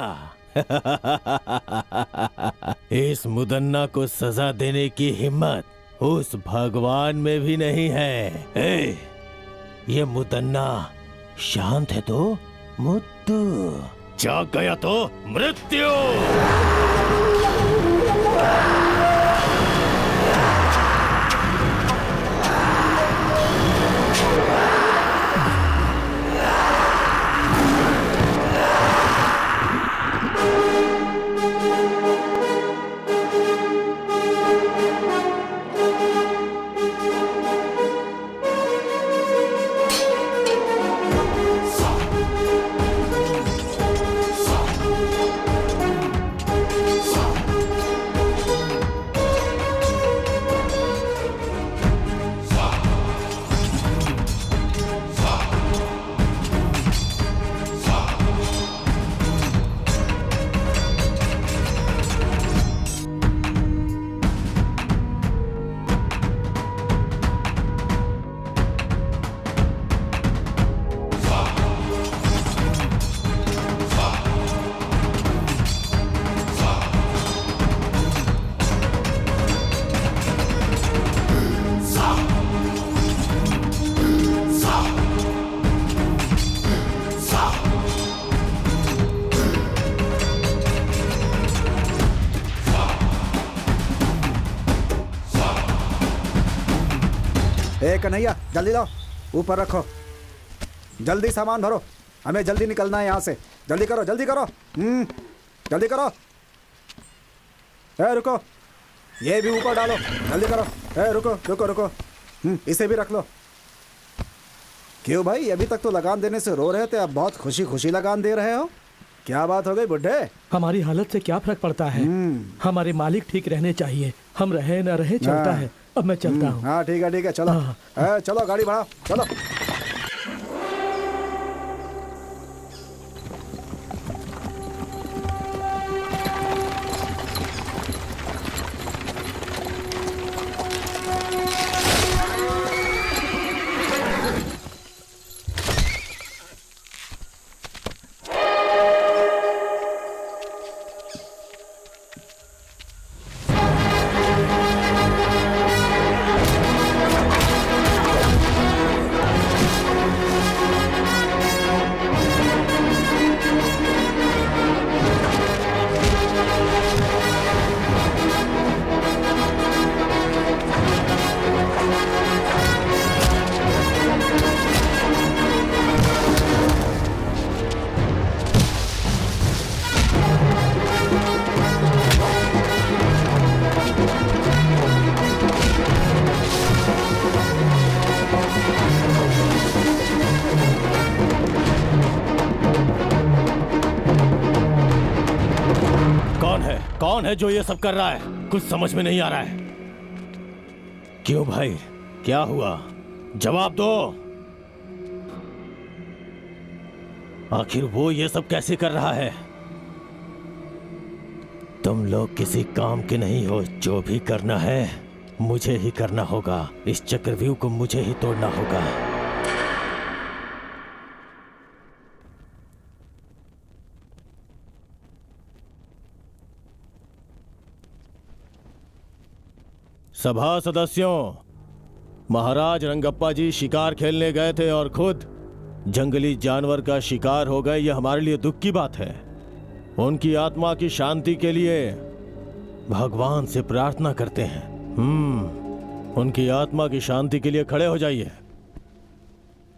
इस मुदन्ना को सजा देने की हिम्मत उस भगवान में भी नहीं है। ये मुदन्ना शांत है तो मुद्दू, जाग गया तो मृत्यु। कन्हैया जल्दी लाओ, ऊपर रखो, जल्दी सामान भरो, हमें जल्दी निकलना है यहाँ से। जल्दी करो जल्दी करो, जल्दी करो। रुको, ये भी ऊपर डालो, जल्दी करो। रुको रुको रुको, इसे भी रख लो। क्यों भाई, अभी तक तो लगान देने से रो रहे थे, अब बहुत खुशी खुशी लगान दे रहे हो? क्या बात हो गई बुढ़े? हमारी हालत से क्या फर्क पड़ता है? हमारे मालिक ठीक रहने चाहिए, हम रहे न रहे चलता है। अब मैं चलता हूँ। हाँ ठीक है चलो। चलो गाड़ी बढ़ाओ, चलो। कौन है जो ये सब कर रहा है? कुछ समझ में नहीं आ रहा है। क्यों भाई, क्या हुआ? जवाब दो। आखिर वो ये सब कैसे कर रहा है? तुम लोग किसी काम के नहीं हो। जो भी करना है मुझे ही करना होगा। इस चक्रव्यूह को मुझे ही तोड़ना होगा। सभा सदस्यों, महाराज रंगप्पा जी शिकार खेलने गए थे और खुद जंगली जानवर का शिकार हो गए। यह हमारे लिए दुख की बात है। उनकी आत्मा की शांति के लिए भगवान से प्रार्थना करते हैं। उनकी आत्मा की शांति के लिए खड़े हो जाइए।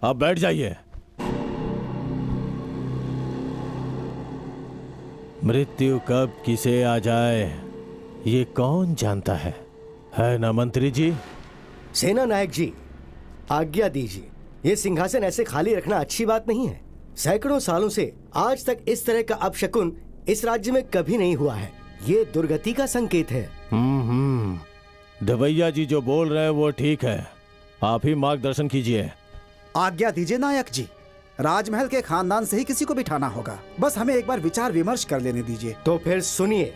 अब बैठ जाइए। मृत्यु कब किसे आ जाए ये कौन जानता है ना मंत्री जी? सेना नायक जी, आज्ञा दीजिए। ये सिंहासन ऐसे खाली रखना अच्छी बात नहीं है। सैकड़ों सालों से आज तक इस तरह का अपशकुन इस राज्य में कभी नहीं हुआ है। ये दुर्गति का संकेत है। दवैया जी जो बोल रहे हैं वो ठीक है। आप ही मार्गदर्शन कीजिए। आज्ञा दीजिए नायक जी। राजमहल के खानदान से ही किसी को बिठाना होगा। बस हमें एक बार विचार विमर्श कर लेने दीजिए। तो फिर सुनिए,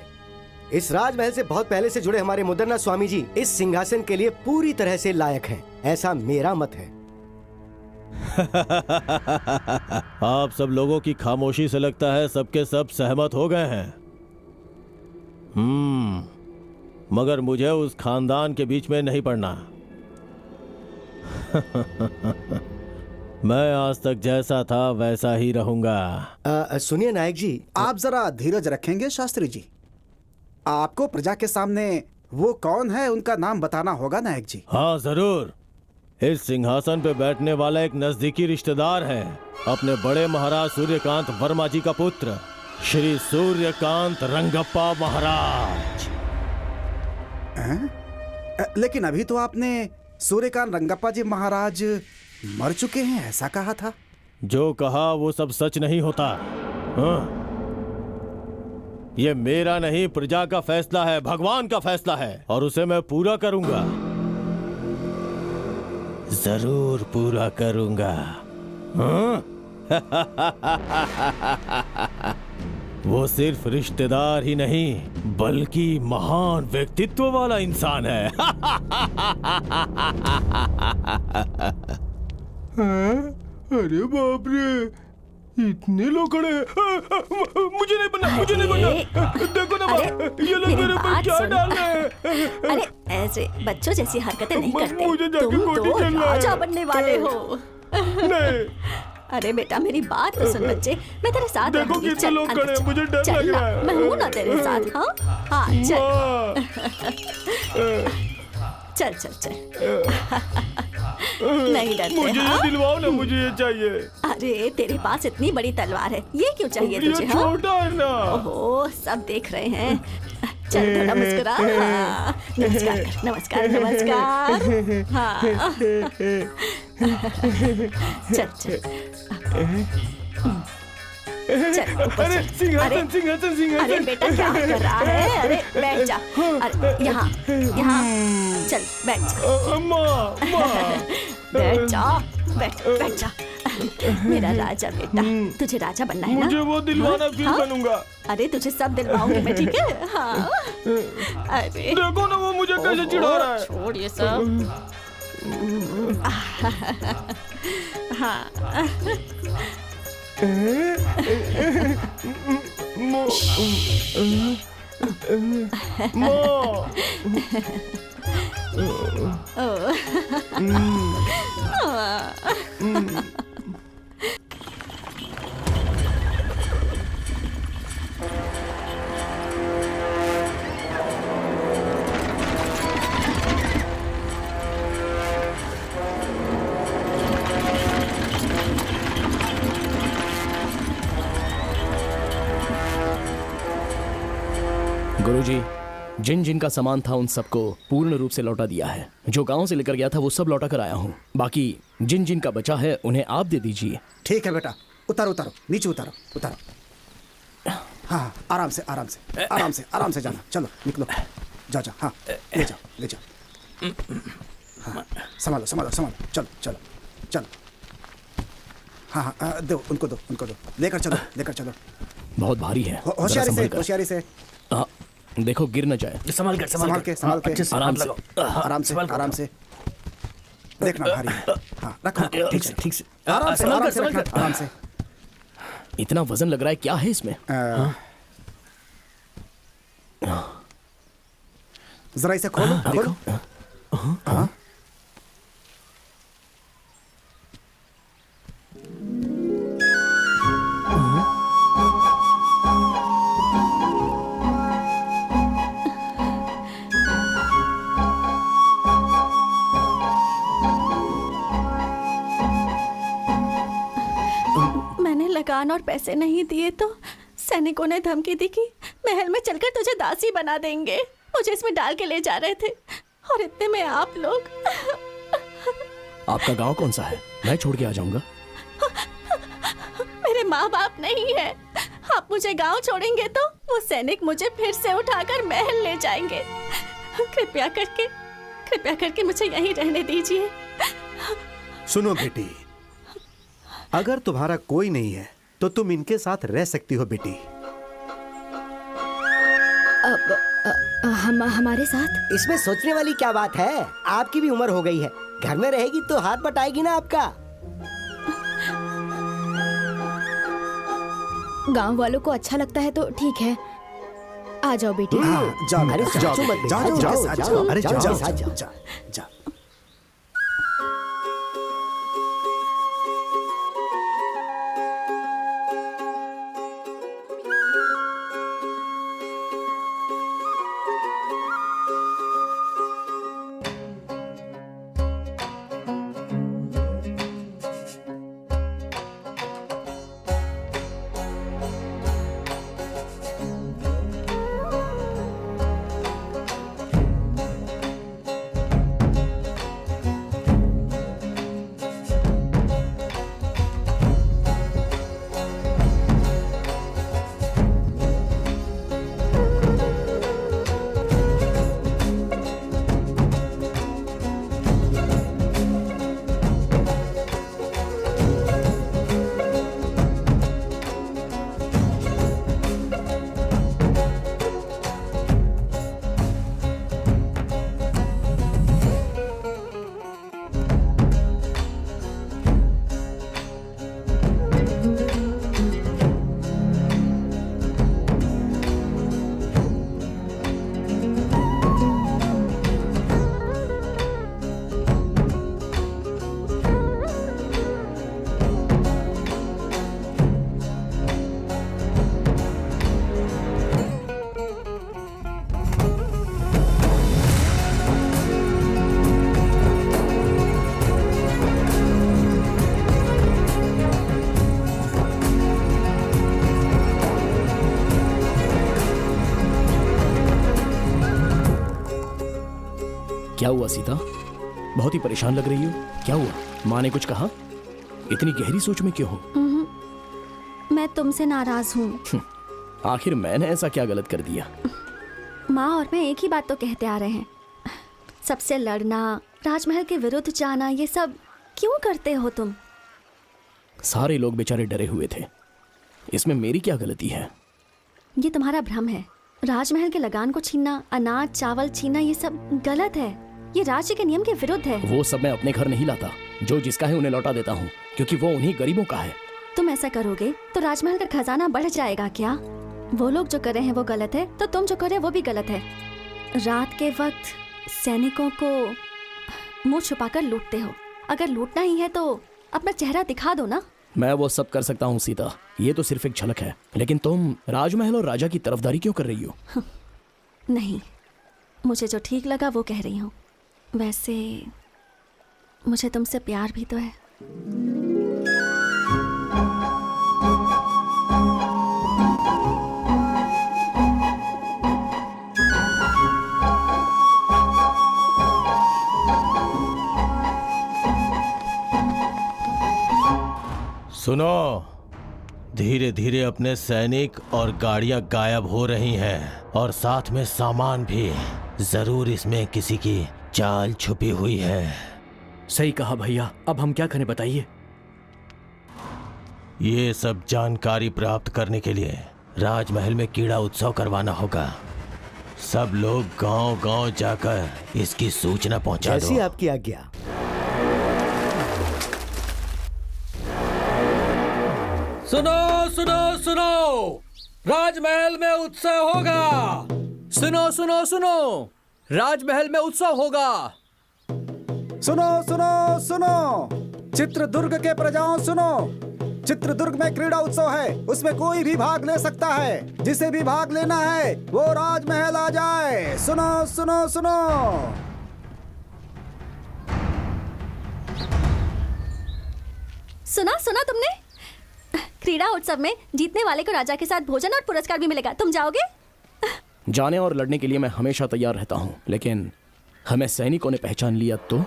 इस राजमहल से बहुत पहले से जुड़े हमारे मुदन्ना स्वामी जी इस सिंहासन के लिए पूरी तरह से लायक हैं, ऐसा मेरा मत है। आप सब लोगों की खामोशी से लगता है सबके सब सहमत हो गए हैं। मगर मुझे उस खानदान के बीच में नहीं पड़ना। मैं आज तक जैसा था वैसा ही रहूंगा। सुनिए नायक जी, आप जरा धीरज रखेंगे शास्त्री जी? आपको प्रजा के सामने वो कौन है उनका नाम बताना होगा नायक जी। हाँ जरूर। इस सिंहासन पे बैठने वाला एक नजदीकी रिश्तेदार है, अपने बड़े महाराज सूर्यकांत वर्मा जी का पुत्र श्री सूर्यकांत रंगप्पा महाराज। लेकिन अभी तो आपने सूर्यकांत रंगप्पा जी महाराज मर चुके हैं ऐसा कहा था। जो कहा वो सब सच नहीं होता। ये मेरा नहीं, प्रजा का फैसला है, भगवान का फैसला है, और उसे मैं पूरा करूंगा, जरूर पूरा करूंगा। वो सिर्फ रिश्तेदार ही नहीं बल्कि महान व्यक्तित्व वाला इंसान है। अरे बाप रे, इतने लोग खड़े हैं। मुझे नहीं बनना, मुझे नहीं बनना। देखो ना ये लोग मेरे ऊपर क्या डाल रहे हैं। अरे ऐसे बच्चों जैसी हरकतें नहीं करते। मुझे जाके तुम गोटी तो चलना है। राजा बनने वाले हो। नहीं। अरे बेटा मेरी बात तो सुन बच्चे, मैं तेरे साथ देखो रहूंगी। कितने चल, लोग अंदर खड़े हैं, चल। मुझे डर चल लग ना, रहा है। मैं हूं ना तेरे साथ। हाँ चल चल चल चल। नहीं डरते। मुझे ये दिलवाओ ना, मुझे ये चाहिए। अरे तेरे पास इतनी बड़ी तलवार है, ये क्यों चाहिए तुझे? ये छोटा है ना। ओहो, सब देख रहे हैं। चल थोड़ा मुस्कुरा। नमस्कार कर, नमस्कार नमस्कार। हाँ चल चल चल ऊपर अरे चल। सिंहासन सिंहासन सिंहासन। अरे बेटा क्या कर रहा है? अरे बैठ जा। अरे यहाँ यहाँ चल बैठ जा। बैठ जा, बैठ जा। मेरा राजा बेटा, तुझे राजा बनना है ना? मुझे वो दिलवाना फिर बनूंगा। अरे तुझे सब दिलवाऊंगी मैं, ठीक है? हाँ। अरे देखो ना वो मुझे कैसे चिढ़ा रहा है। छोड़ ये सब। हाँ गुरुजी, जिन जिन का सामान था उन सबको पूर्ण रूप से लौटा दिया है। जो गांव से लेकर गया था वो सब लौटा कर आया हूँ। बाकी जिन जिन का बचा है उन्हें आप दे दीजिए। ठीक है बेटा, उतारो उतारो, नीचे उतारो उतारो। हाँ आराम से आराम से आराम से आराम से जाना। चलो निकलो, जाओ जाओ। हाँ ले जाओ ले जाओ। हाँ संभालो संभालो संभालो। चलो चलो चलो। हाँ हाँ दो उनको, दो उनको, दो लेकर चलो लेकर चलो। बहुत भारी है। होशियारी जरा से संभल कर। होशियारी से। देखो गिर न जाए। संभाल कर संभाल के संभाल के। आराम से। आराम से आराम से। देखना भारी है। हाँ रखो ठीक से ठीक से। आराम से आराम से रखना, आराम से। इतना वजन लग रहा है, क्या है इसमें? जरा इसे खोलो खोलो। हाँ मैंने लगान और पैसे नहीं दिए तो सैनिकों ने धमकी दी कि महल में चलकर तुझे दासी बना देंगे। मुझे इसमें डाल के ले जा रहे थे और इतने में आप लोग। आपका गांव कौन सा है? मैं छोड़ के आ जाऊंगा। मेरे माँ बाप नहीं है। आप मुझे गांव छोड़ेंगे तो वो सैनिक मुझे फिर से उठाकर महल ले जाएंगे। कृपया करके मुझे यहीं रहने दीजिए। सुनो बेटी, अगर तुम्हारा कोई नहीं है तो तुम इनके साथ रह सकती हो बेटी। हमारे साथ? इसमें सोचने वाली क्या बात है? आपकी भी उम्र हो गई है, घर में रहेगी तो हाथ बटाएगी ना आपका। गांव वालों को अच्छा लगता है तो ठीक है, आ जाओ बेटी। जाओ अरे जाओ सोचो मत, जाओ जाओ, जाओ, अरे जाओ, जाओ साथ जाओ। जाओ जाओ। क्या हुआ सीता? बहुत ही परेशान लग रही हो, क्या हुआ? माँ ने कुछ कहा? इतनी गहरी सोच में क्यों हो? मैं तुमसे नाराज हूँ। आखिर मैंने ऐसा क्या गलत कर दिया? माँ और मैं एक ही बात तो कहते आ रहे हैं, सबसे लड़ना, राजमहल के विरुद्ध जाना, ये सब क्यों करते हो तुम? सारे लोग बेचारे डरे हुए थे, इसमें मेरी क्या गलती है? ये तुम्हारा भ्रम है। राजमहल के लगान को छीनना, अनाज चावल छीनना, ये सब गलत है। ये राज्य के नियम के विरुद्ध है। वो सब मैं अपने घर नहीं लाता, जो जिसका है उन्हें लौटा देता हूँ, क्योंकि वो उन्हीं गरीबों का है। तुम ऐसा करोगे तो राजमहल का खजाना बढ़ जाएगा क्या? वो लोग जो कर रहे हैं वो गलत है, तो तुम जो कर रहे हो वो भी गलत है। रात के वक्त सैनिकों को मुंह छुपाकर लूटते हो। अगर लूटना ही है तो अपना चेहरा दिखा दो ना। मैं वो सब कर सकता हूँ सीता, ये तो सिर्फ एक झलक है। लेकिन तुम राजमहल और राजा की तरफदारी क्यों कर रही हो? नहीं, मुझे जो ठीक लगा वो कह रही हूँ। वैसे मुझे तुमसे प्यार भी तो है। सुनो, धीरे धीरे अपने सैनिक और गाड़ियां गायब हो रही हैं और साथ में सामान भी। जरूर इसमें किसी की चाल छुपी हुई है। सही कहा भैया, अब हम क्या करें बताइए? ये सब जानकारी प्राप्त करने के लिए राजमहल में कीड़ा उत्सव करवाना होगा। सब लोग गांव-गांव जाकर इसकी सूचना पहुंचा दो। जैसी आपकी आज्ञा। सुनो सुनो सुनो, राजमहल में उत्सव होगा। सुनो सुनो सुनो, राजमहल में उत्सव होगा। सुनो सुनो सुनो, चित्रदुर्ग के प्रजाओं सुनो, चित्रदुर्ग में क्रीड़ा उत्सव है, उसमें कोई भी भाग ले सकता है। जिसे भी भाग लेना है वो राजमहल आ जाए। सुनो सुनो सुनो। सुना तुमने? क्रीड़ा उत्सव में जीतने वाले को राजा के साथ भोजन और पुरस्कार भी मिलेगा। तुम जाओगे? जाने और लड़ने के लिए मैं हमेशा तैयार रहता हूँ, लेकिन हमें सैनिकों ने पहचान लिया तो?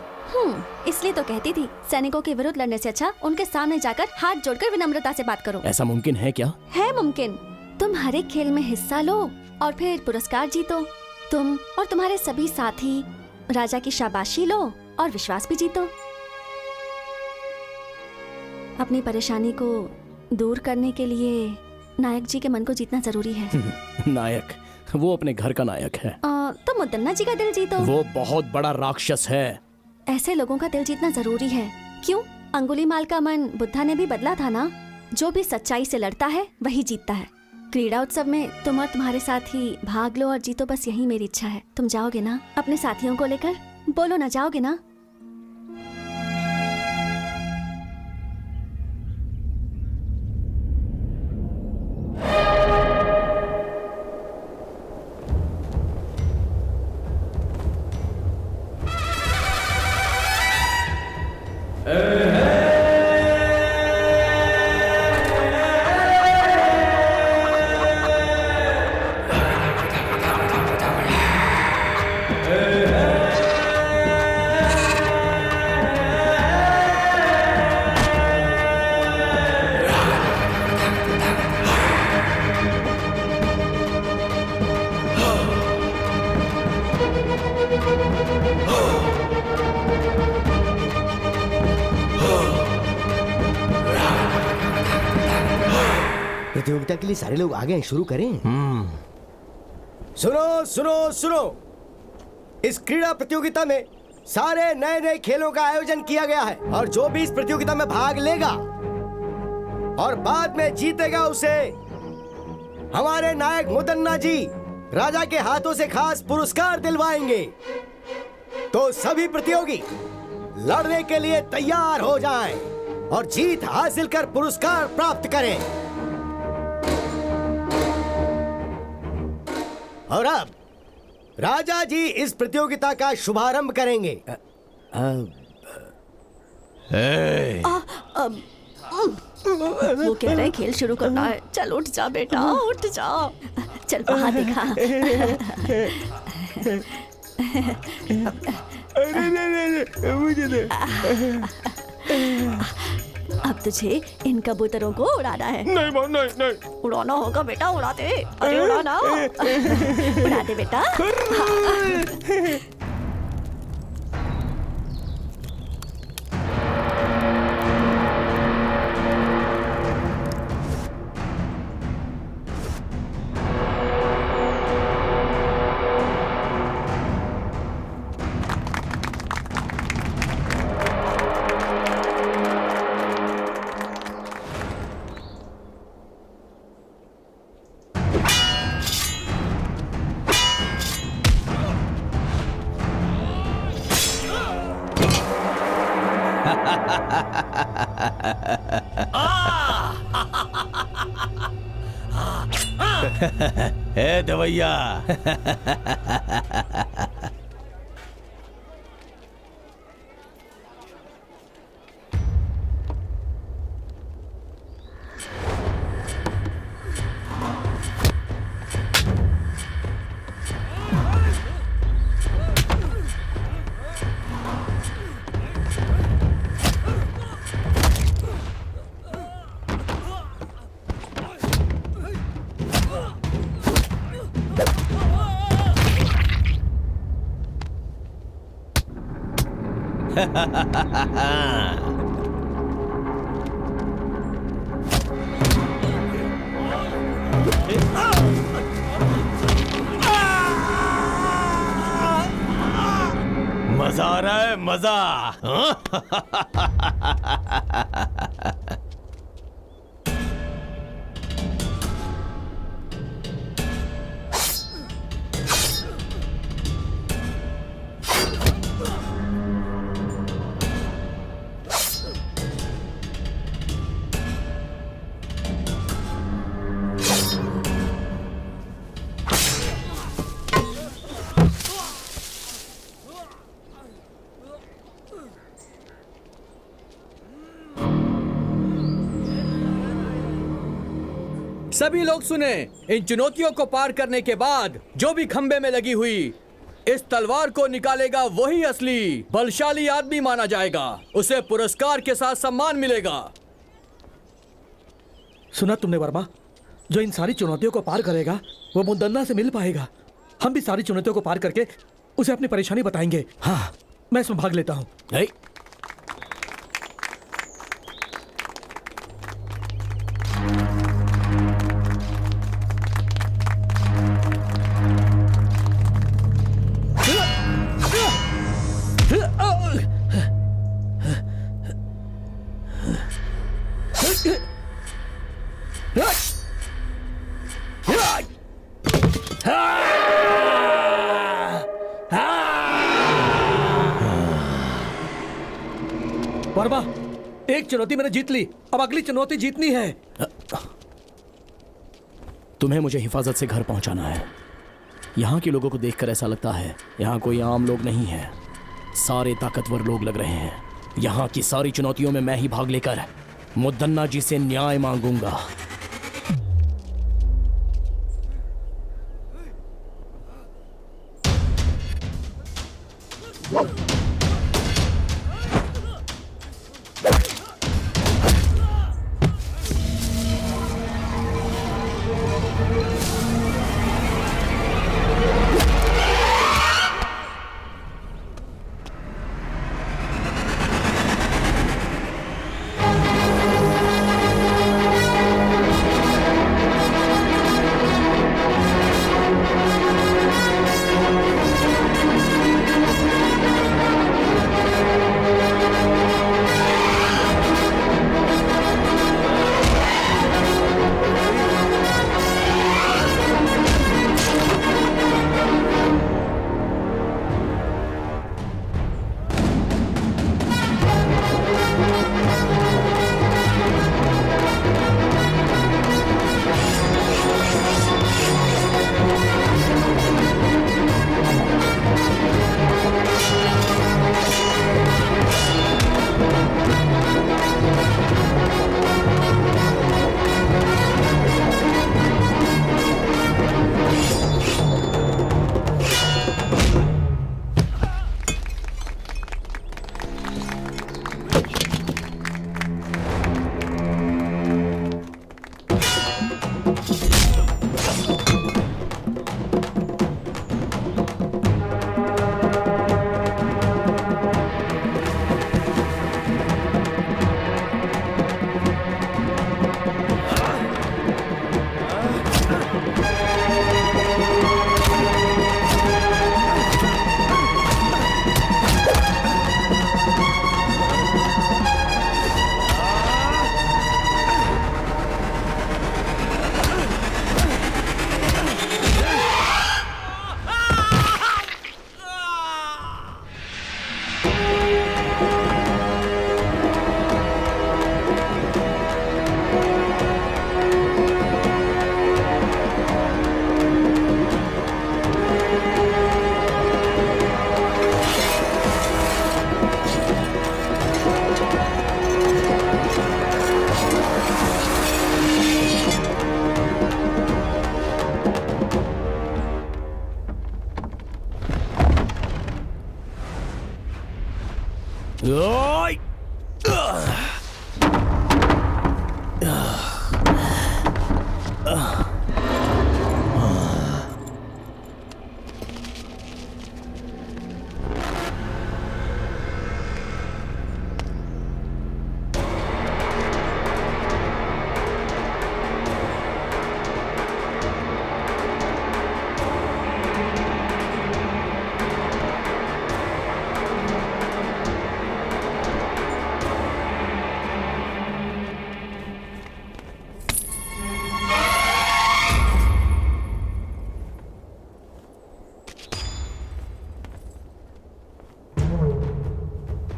इसलिए तो कहती थी, सैनिकों के विरुद्ध लड़ने से अच्छा उनके सामने जाकर हाथ जोड़कर विनम्रता से बात करो। ऐसा मुमकिन है क्या? है मुमकिन। तुम हर एक खेल में हिस्सा लो और फिर पुरस्कार जीतो। तुम और तुम्हारे सभी साथी राजा की शाबाशी लो और विश्वास भी जीतो। अपनी परेशानी को दूर करने के लिए नायक जी के मन को जीतना जरूरी है। नायक, वो अपने घर का नायक है। तो मुदन्ना जी का दिल जीतो। वो बहुत बड़ा राक्षस है। ऐसे लोगों का दिल जीतना जरूरी है। क्यों? अंगुलीमाल का मन बुद्धा ने भी बदला था ना। जो भी सच्चाई से लड़ता है वही जीतता है। क्रीड़ा उत्सव में तुम और तुम्हारे साथी भाग लो और जीतो, बस यही मेरी इच्छा है। तुम जाओगे ना अपने साथियों को लेकर? बोलो ना, जाओगे ना? प्रतियोगिता के लिए सारे लोग आ गए हैं, शुरू करें? सुनो सुनो सुनो, इस क्रीड़ा प्रतियोगिता में सारे नए नए खेलों का आयोजन किया गया है और जो भी इस प्रतियोगिता में भाग लेगा और बाद में जीतेगा उसे हमारे नायक मुदन्ना जी राजा के हाथों से खास पुरस्कार दिलवाएंगे। तो सभी प्रतियोगी लड़ने के लिए तैयार हो जाएं और जीत हासिल कर पुरस्कार प्राप्त करें। और अब राजा जी इस प्रतियोगिता का शुभारंभ करेंगे। वो कह रहे हैं खेल शुरू करना है। चल उठ जा बेटा, उठ जा। चल वहाँ दिखा। मुझे दे। अब तुझे इन कबूतरों को उड़ाना है। नहीं माँ, नहीं नहीं। उड़ाना होगा बेटा, उड़ा दे। अरे उड़ाना। उड़ा दे बेटा। ए दवैया। मजा आ रहा है, मजा। सभी लोग सुने, इन चुनौतियों को पार करने के बाद जो भी खंबे में लगी हुई इस तलवार को निकालेगा वही असली बलशाली आदमी माना जाएगा। उसे पुरस्कार के साथ सम्मान मिलेगा। सुना तुमने वर्मा? जो इन सारी चुनौतियों को पार करेगा वो मुदन्ना से मिल पाएगा। हम भी सारी चुनौतियों को पार करके उसे अपनी परेशानी बताएंगे। हाँ, मैं इसमें भाग लेता हूँ। वर्मा, एक चुनौती मैंने जीत ली, अब अगली चुनौती जीतनी है। तुम्हें मुझे हिफाजत से घर पहुंचाना है। यहाँ के लोगों को देखकर ऐसा लगता है यहाँ कोई आम लोग नहीं है, सारे ताकतवर लोग लग रहे हैं। यहाँ की सारी चुनौतियों में मैं ही भाग लेकर मुद्दन्ना जी से न्याय मांगूंगा।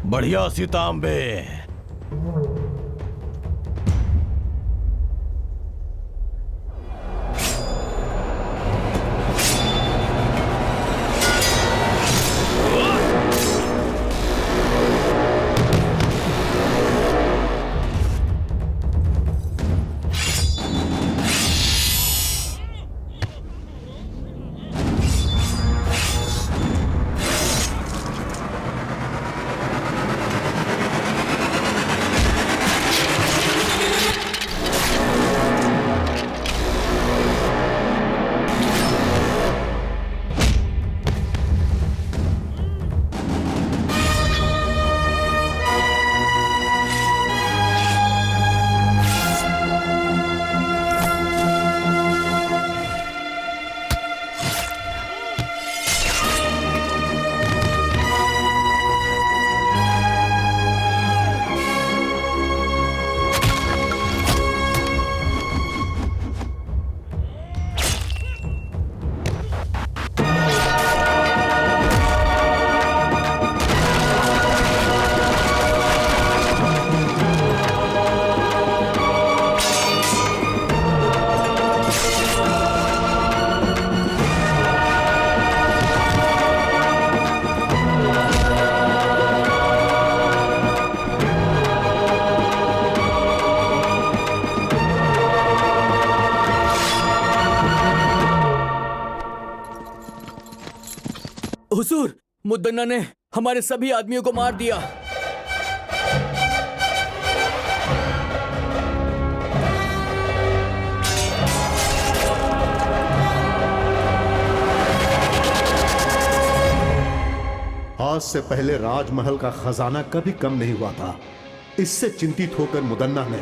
बढ़िया सीतांबे। मुद्दन्ना ने हमारे सभी आदमियों को मार दिया। आज से पहले राजमहल का खजाना कभी कम नहीं हुआ था। इससे चिंतित होकर मुदन्ना ने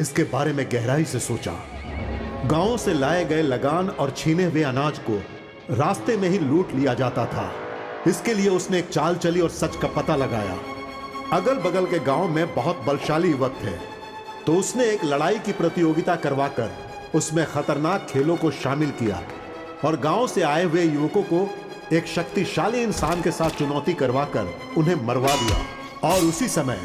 इसके बारे में गहराई से सोचा। गांवों से लाए गए लगान और छीने हुए अनाज को रास्ते में ही लूट लिया जाता था। इसके लिए उसने एक चाल चली और सच का पता लगाया। अगल बगल के गांव में बहुत बलशाली युवक थे, तो उसने एक लड़ाई की प्रतियोगिता करवाकर उसमें खतरनाक खेलों को शामिल किया और गांव से आए हुए युवकों को एक शक्तिशाली इंसान के साथ चुनौती करवाकर उन्हें मरवा दिया। और उसी समय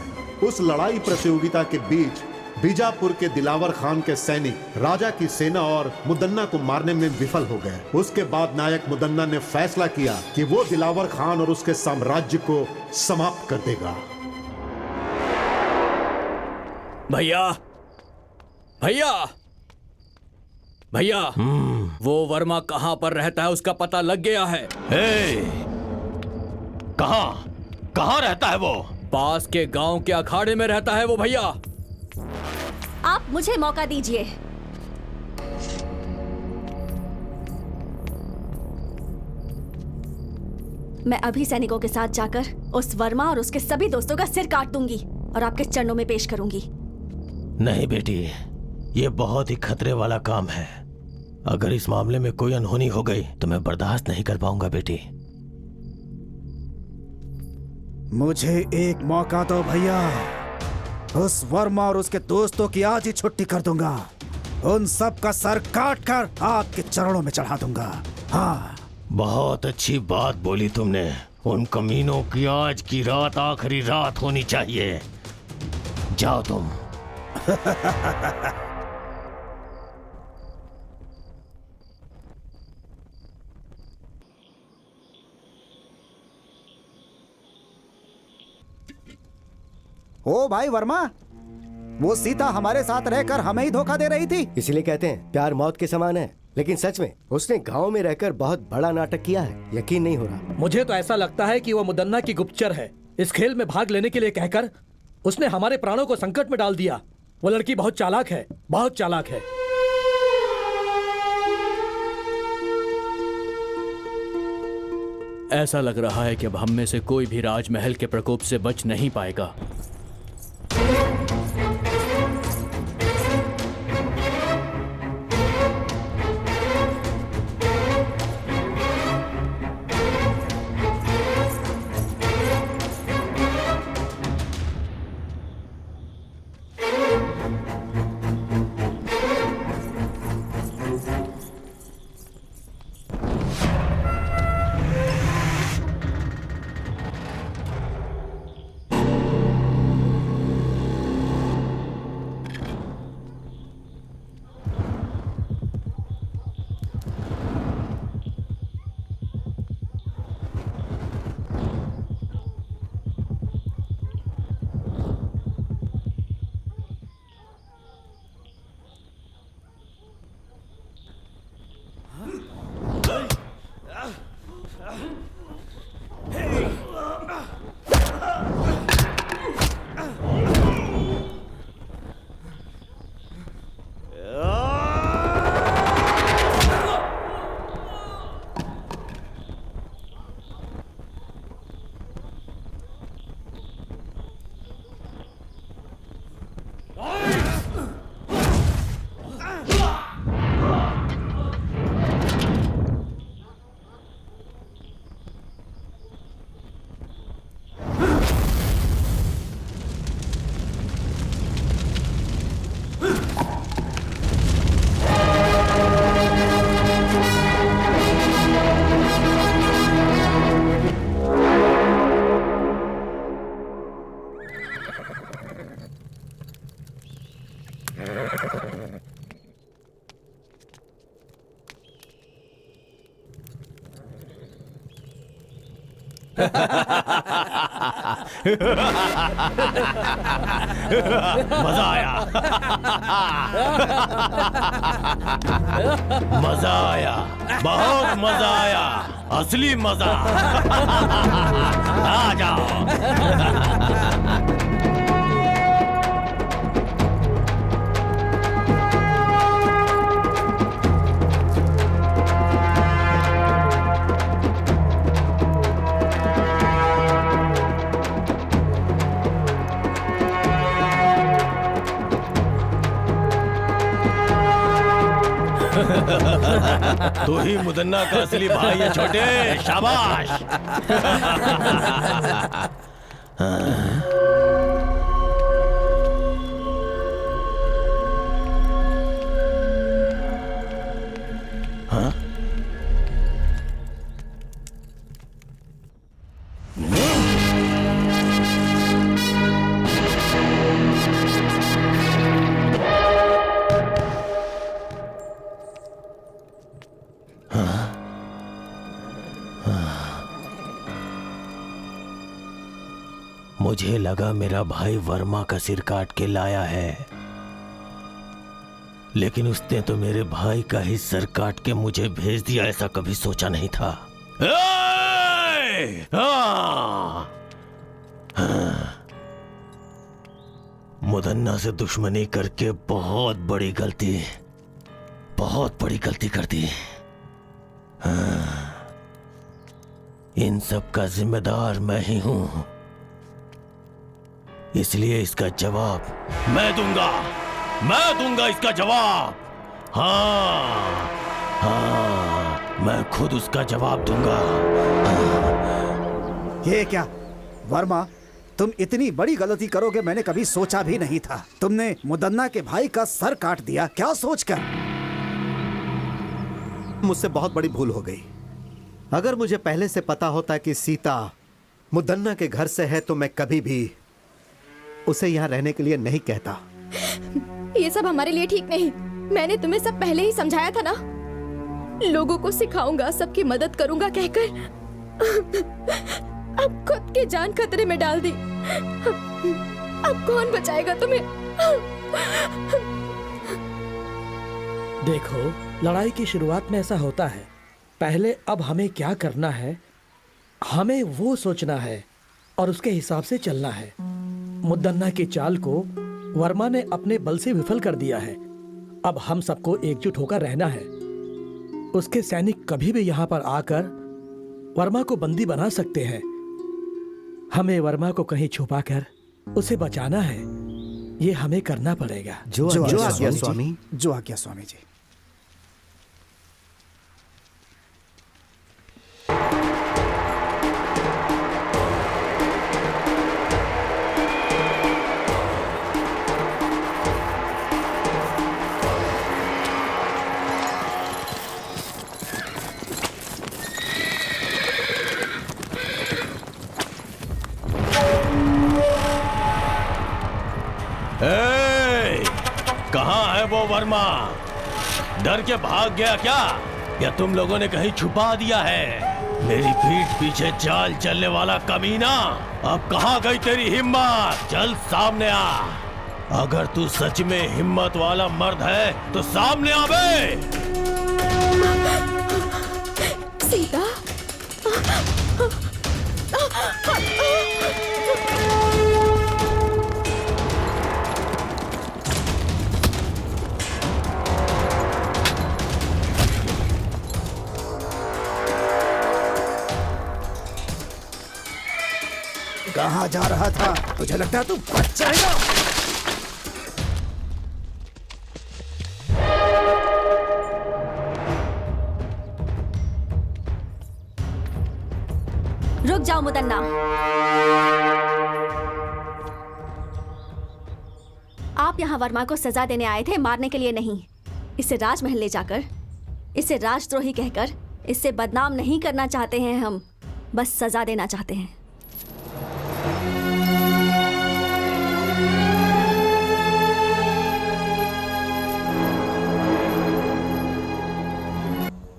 उस लड़ाई प्रतियोगिता के बीच बीजापुर के दिलावर खान के सैनिक राजा की सेना और मुदन्ना को मारने में विफल हो गए। उसके बाद नायक मुदन्ना ने फैसला किया कि वो दिलावर खान और उसके साम्राज्य को समाप्त कर देगा। भैया भैया भैया, वो वर्मा कहां पर रहता है उसका पता लग गया है। कहां रहता है वो? पास के गांव के अखाड़े में रहता है वो भैया। आप मुझे मौका दीजिए। मैं अभी सैनिकों के साथ जाकर उस वर्मा और उसके सभी दोस्तों का सिर काट दूंगी और आपके चरणों में पेश करूंगी। नहीं बेटी, ये बहुत ही खतरे वाला काम है। अगर इस मामले में कोई अनहोनी हो गई तो मैं बर्दाश्त नहीं कर पाऊंगा बेटी। मुझे एक मौका दो भैया। उस वर्मा और उसके दोस्तों की आज ही छुट्टी कर दूंगा। उन सब का सर काट कर आपके चरणों में चढ़ा दूंगा। हाँ, बहुत अच्छी बात बोली तुमने। उन कमीनों की आज की रात आखिरी रात होनी चाहिए। जाओ तुम। ओ भाई वर्मा, वो सीता हमारे साथ रहकर हमें ही धोखा दे रही थी। इसलिए कहते हैं प्यार मौत के समान है। लेकिन सच में उसने गांव में रहकर बहुत बड़ा नाटक किया है। यकीन नहीं हो रहा। मुझे तो ऐसा लगता है कि वो मुदन्ना की गुप्तचर है। इस खेल में भाग लेने के लिए कहकर उसने हमारे प्राणों को संकट में डाल दिया। वो लड़की बहुत चालाक है, बहुत चालाक है। ऐसा लग रहा है कि अब हम में से कोई भी राजमहल के प्रकोप से बच नहीं पाएगा। मजा आया। मजा आया, बहुत मजा आया, असली मजा। आ जाओ। तू ही मुदन्ना का असली भाई है छोटे, शाबाश। हाँ? मुझे लगा मेरा भाई वर्मा का सिर काट के लाया है, लेकिन उसने तो मेरे भाई का ही सर काट के मुझे भेज दिया। ऐसा कभी सोचा नहीं था। मुदन्ना से दुश्मनी करके बहुत बड़ी गलती कर दी। इन सब का जिम्मेदार मैं ही हूं, इसलिए इसका जवाब मैं दूंगा इसका जवाब। हाँ, मैं खुद उसका जवाब दूंगा। ये क्या वर्मा, तुम इतनी बड़ी गलती करोगे मैंने कभी सोचा भी नहीं था। तुमने मुदन्ना के भाई का सर काट दिया, क्या सोचकर? मुझसे बहुत बड़ी भूल हो गई। अगर मुझे पहले से पता होता कि सीता मुदन्ना के घर से है तो मैं कभी भी उसे यहाँ रहने के लिए नहीं कहता। ये सब हमारे लिए ठीक नहीं। मैंने तुम्हें सब पहले ही समझाया था ना। लोगों को सिखाऊंगा, सबकी मदद करूंगा कहकर अब खुद की जान खतरे में डाल दी। अब कौन बचाएगा तुम्हें? देखो, लड़ाई की शुरुआत में ऐसा होता है। पहले अब हमें क्या करना है, हमें वो सोचना है और उसके हिसाब से चलना है। मुदन्ना की चाल को वर्मा ने अपने बल से विफल कर दिया है। अब हम सबको एकजुट होकर रहना है। उसके सैनिक कभी भी यहाँ पर आकर वर्मा को बंदी बना सकते हैं। हमें वर्मा को कहीं छुपाकर उसे बचाना है। ये हमें करना पड़ेगा। जो आज्ञा स्वामी। जो आज्ञा स्वामी जी। कहाँ है वो वर्मा? डर के भाग गया क्या, या तुम लोगों ने कहीं छुपा दिया है? मेरी पीठ पीछे चाल चलने वाला कमीना, अब कहाँ गई तेरी हिम्मत? चल सामने आ। अगर तू सच में हिम्मत वाला मर्द है तो सामने आ बे। सीता, कहाँ जा रहा था? तुझे लगता है तू बच जाएगा? रुक जाओ मुदन्ना। आप यहाँ वर्मा को सजा देने आए थे, मारने के लिए नहीं। इसे राजमहल ले जाकर, इसे राजद्रोही कहकर इससे बदनाम नहीं करना चाहते हैं हम, बस सजा देना चाहते हैं।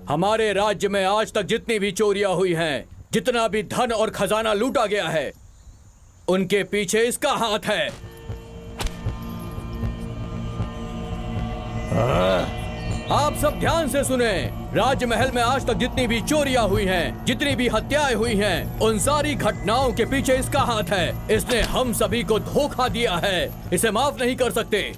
हमारे राज्य में आज तक जितनी भी चोरियां हुई हैं, जितना भी धन और खजाना लूटा गया है, उनके पीछे इसका हाथ है। आप सब ध्यान से सुने। राजमहल में आज तक जितनी भी चोरियां हुई हैं, जितनी भी हत्याएं हुई हैं, उन सारी घटनाओं के पीछे इसका हाथ है। इसने हम सभी को धोखा दिया है, इसे माफ नहीं कर सकते।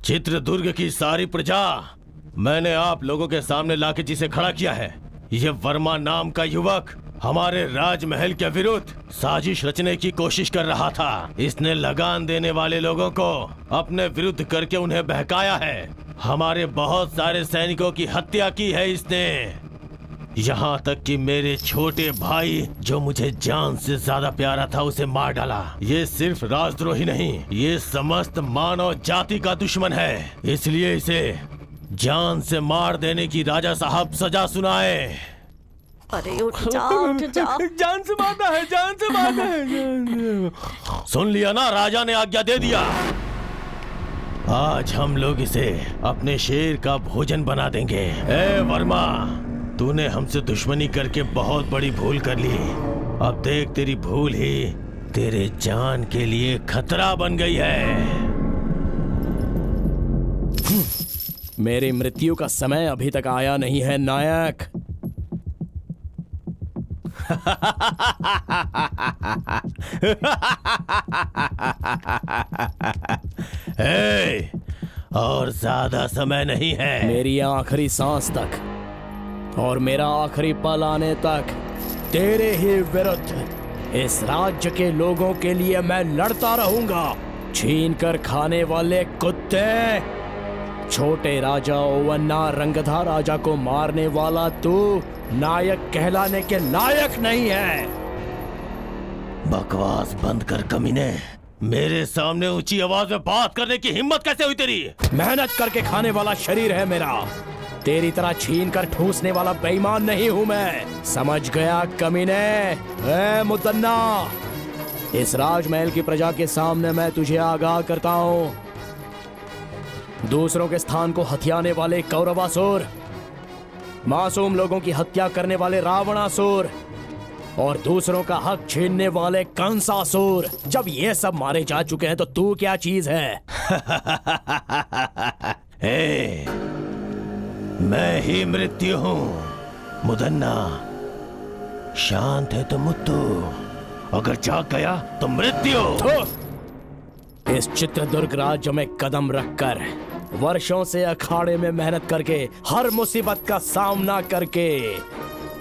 चित्रदुर्ग की सारी प्रजा मैंने आप लोगों के सामने लाके जिसे खड़ा किया है, ये वर्मा नाम का युवक हमारे राजमहल के विरुद्ध साजिश रचने की कोशिश कर रहा था। इसने लगान देने वाले लोगों को अपने विरुद्ध करके उन्हें बहकाया है। हमारे बहुत सारे सैनिकों की हत्या की है इसने, यहाँ तक कि मेरे छोटे भाई जो मुझे जान से ज्यादा प्यारा था उसे मार डाला। ये सिर्फ राजद्रोही नहीं, ये समस्त मानव जाति का दुश्मन है। इसलिए इसे जान से मार देने की राजा साहब सजा सुनाए। अरे उठ जाओ। जान से मारना है, जान से मारना है। सुन लिया ना, राजा ने आज्ञा दे दिया। आज हम लोग इसे अपने शेर का भोजन बना देंगे। ए वर्मा, तूने हमसे दुश्मनी करके बहुत बड़ी भूल कर ली। अब देख, तेरी भूल ही तेरे जान के लिए खतरा बन गई है। मेरी मृत्यु का समय अभी तक आया नहीं है नायक। और ज्यादा समय नहीं है। मेरी आखिरी सांस तक और मेरा आखिरी पल आने तक तेरे ही विरुद्ध इस राज्य के लोगों के लिए मैं लड़ता रहूंगा। छीन कर खाने वाले कुत्ते, छोटे राजा ओवन्ना रंगधा राजा को मारने वाला तू नायक कहलाने के लायक नहीं है। बकवास बंद कर कमीने। मेरे सामने ऊंची आवाज में बात करने की हिम्मत कैसे हुई तेरी? मेहनत करके खाने वाला शरीर है मेरा, तेरी तरह छीन कर ठूसने वाला बेईमान नहीं हूं मैं। समझ गया कमीने? ए मुदन्ना, इस राजमहल की प्रजा के सामने मैं तुझे आगाह करता हूं। दूसरों के स्थान को हथियाने वाले कौरवासुर, मासूम लोगों की हत्या करने वाले रावणासुर और दूसरों का हक छीनने वाले कंसासुर, जब ये सब मारे जा चुके हैं तो तू क्या चीज है? मैं ही मृत्यु हूँ मुदन्ना। शांत है तो मुत्तु, अगर जाग गया तो मृत्यु। इस चित्रदुर्ग राज्य में कदम रखकर, वर्षों से अखाड़े में मेहनत करके, हर मुसीबत का सामना करके,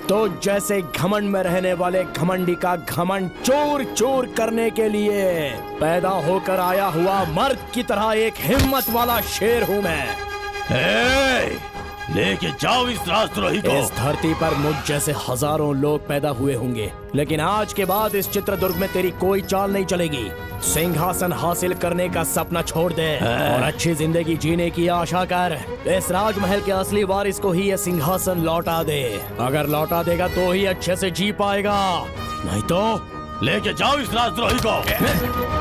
तो जैसे घमंड में रहने वाले घमंडी का घमंड चूर चूर करने के लिए पैदा होकर आया हुआ मर्द की तरह एक हिम्मत वाला शेर हूँ मैं। लेके जाओ इस राजद्रोही को। इस धरती पर मुझ जैसे हजारों लोग पैदा हुए होंगे, लेकिन आज के बाद इस चित्रदुर्ग में तेरी कोई चाल नहीं चलेगी। सिंहासन हासिल करने का सपना छोड़ दे और अच्छी जिंदगी जीने की आशा कर। इस राजमहल के असली वारिस को ही यह सिंहासन लौटा दे। अगर लौटा देगा तो ही अच्छे से जी पाएगा, नहीं तो लेके जाओ इस राजद्रोही को।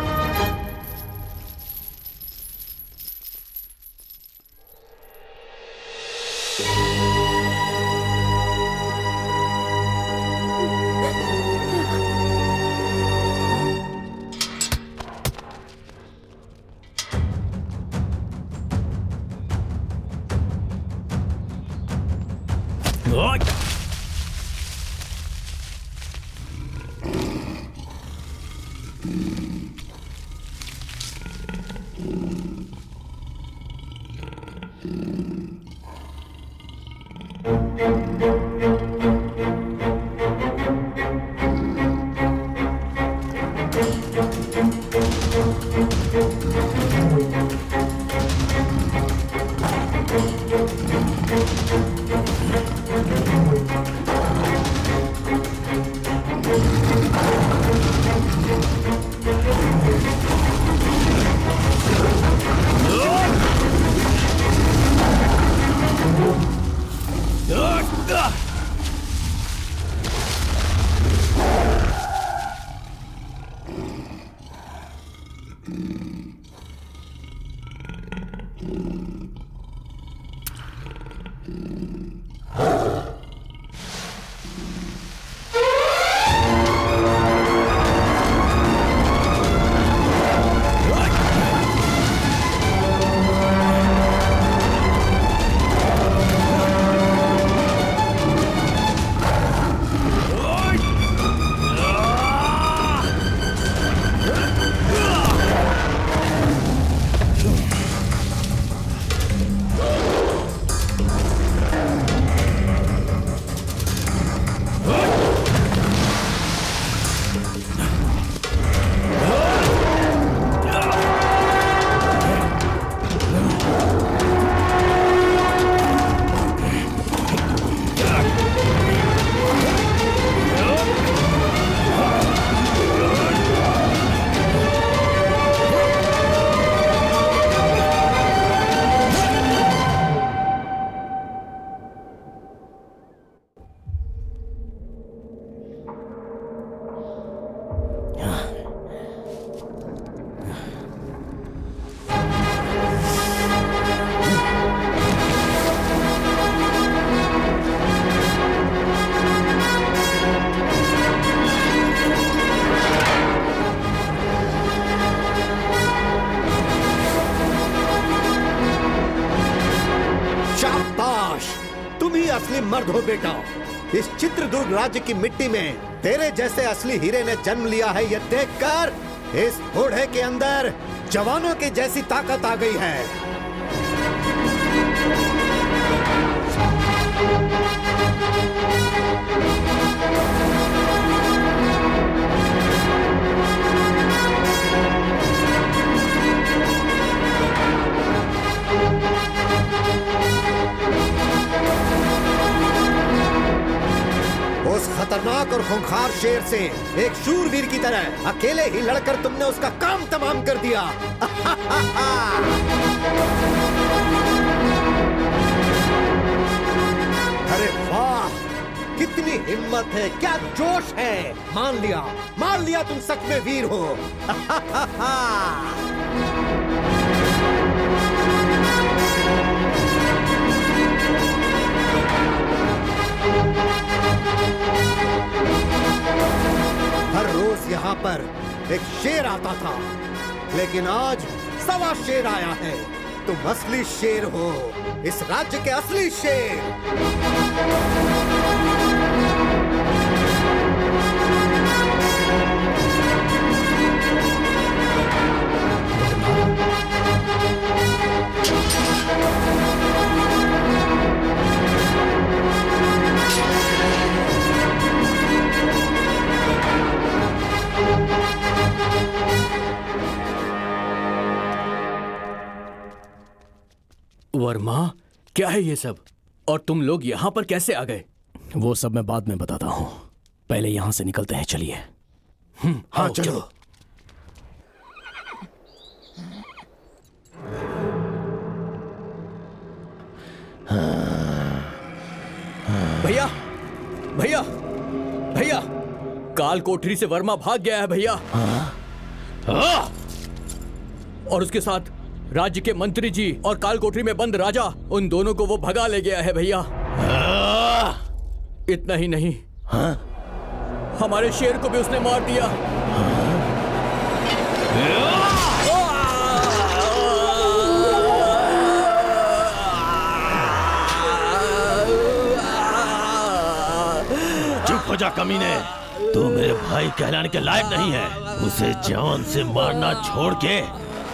असली मर्द हो बेटा। इस चित्रदुर्ग राज्य की मिट्टी में तेरे जैसे असली हीरे ने जन्म लिया है, ये देखकर इस बूढ़े के अंदर जवानों की जैसी ताकत आ गई है। उस खतरनाक और खूंखार शेर से एक शूरवीर की तरह अकेले ही लड़कर तुमने उसका काम तमाम कर दिया। अरे वाह, कितनी हिम्मत है, क्या जोश है। मान लिया तुम सच में वीर हो। हर रोज यहाँ पर एक शेर आता था, लेकिन आज सवा शेर आया है। तुम असली शेर हो, इस राज्य के असली शेर। वर्मा, क्या है ये सब? और तुम लोग यहाँ पर कैसे आ गए? वो सब मैं बाद में बताता हूँ, पहले यहाँ से निकलते हैं। चलिए। हाँ चलो। भैया भैया भैया, काल कोठरी से वर्मा भाग गया है भैया। और उसके साथ राज्य के मंत्री जी और काल कोठरी में बंद राजा, उन दोनों को वो भगा ले गया है भैया। इतना ही नहीं, हमारे शेर को भी उसने मार दिया। चुप हो जा कमीने, तू मेरे भाई कहलाने के लायक नहीं है। उसे जान से मारना छोड़ के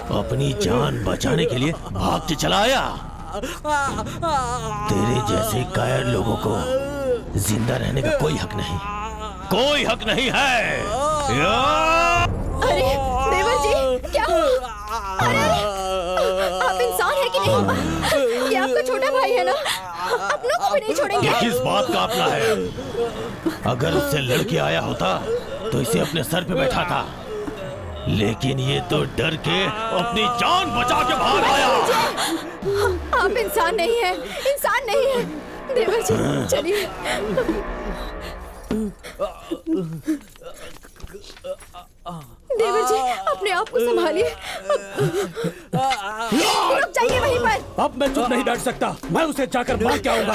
अपनी जान बचाने के लिए भाग के चला आया। तेरे जैसे कायर लोगों को जिंदा रहने का कोई हक नहीं, कोई हक नहीं है। अरे देवर जी, क्या हुआ? अरे आप इंसान है कि नहीं? ये आपका छोटा भाई है ना, अपनों को भी नहीं छोड़ेंगे। ये किस बात का अपना है? अगर उससे लड़के आया होता तो इसे अपने सर पे बैठा था, लेकिन ये तो डर के अपनी जान बचा के बाहर आया। आप इंसान नहीं है, इंसान नहीं है। देवर जी चलिए। देवर जी अपने आप को संभालिए। रुक जाइए वहीं अब मैं चुप नहीं बैठ सकता, मैं उसे जाकर मार के आऊंगा।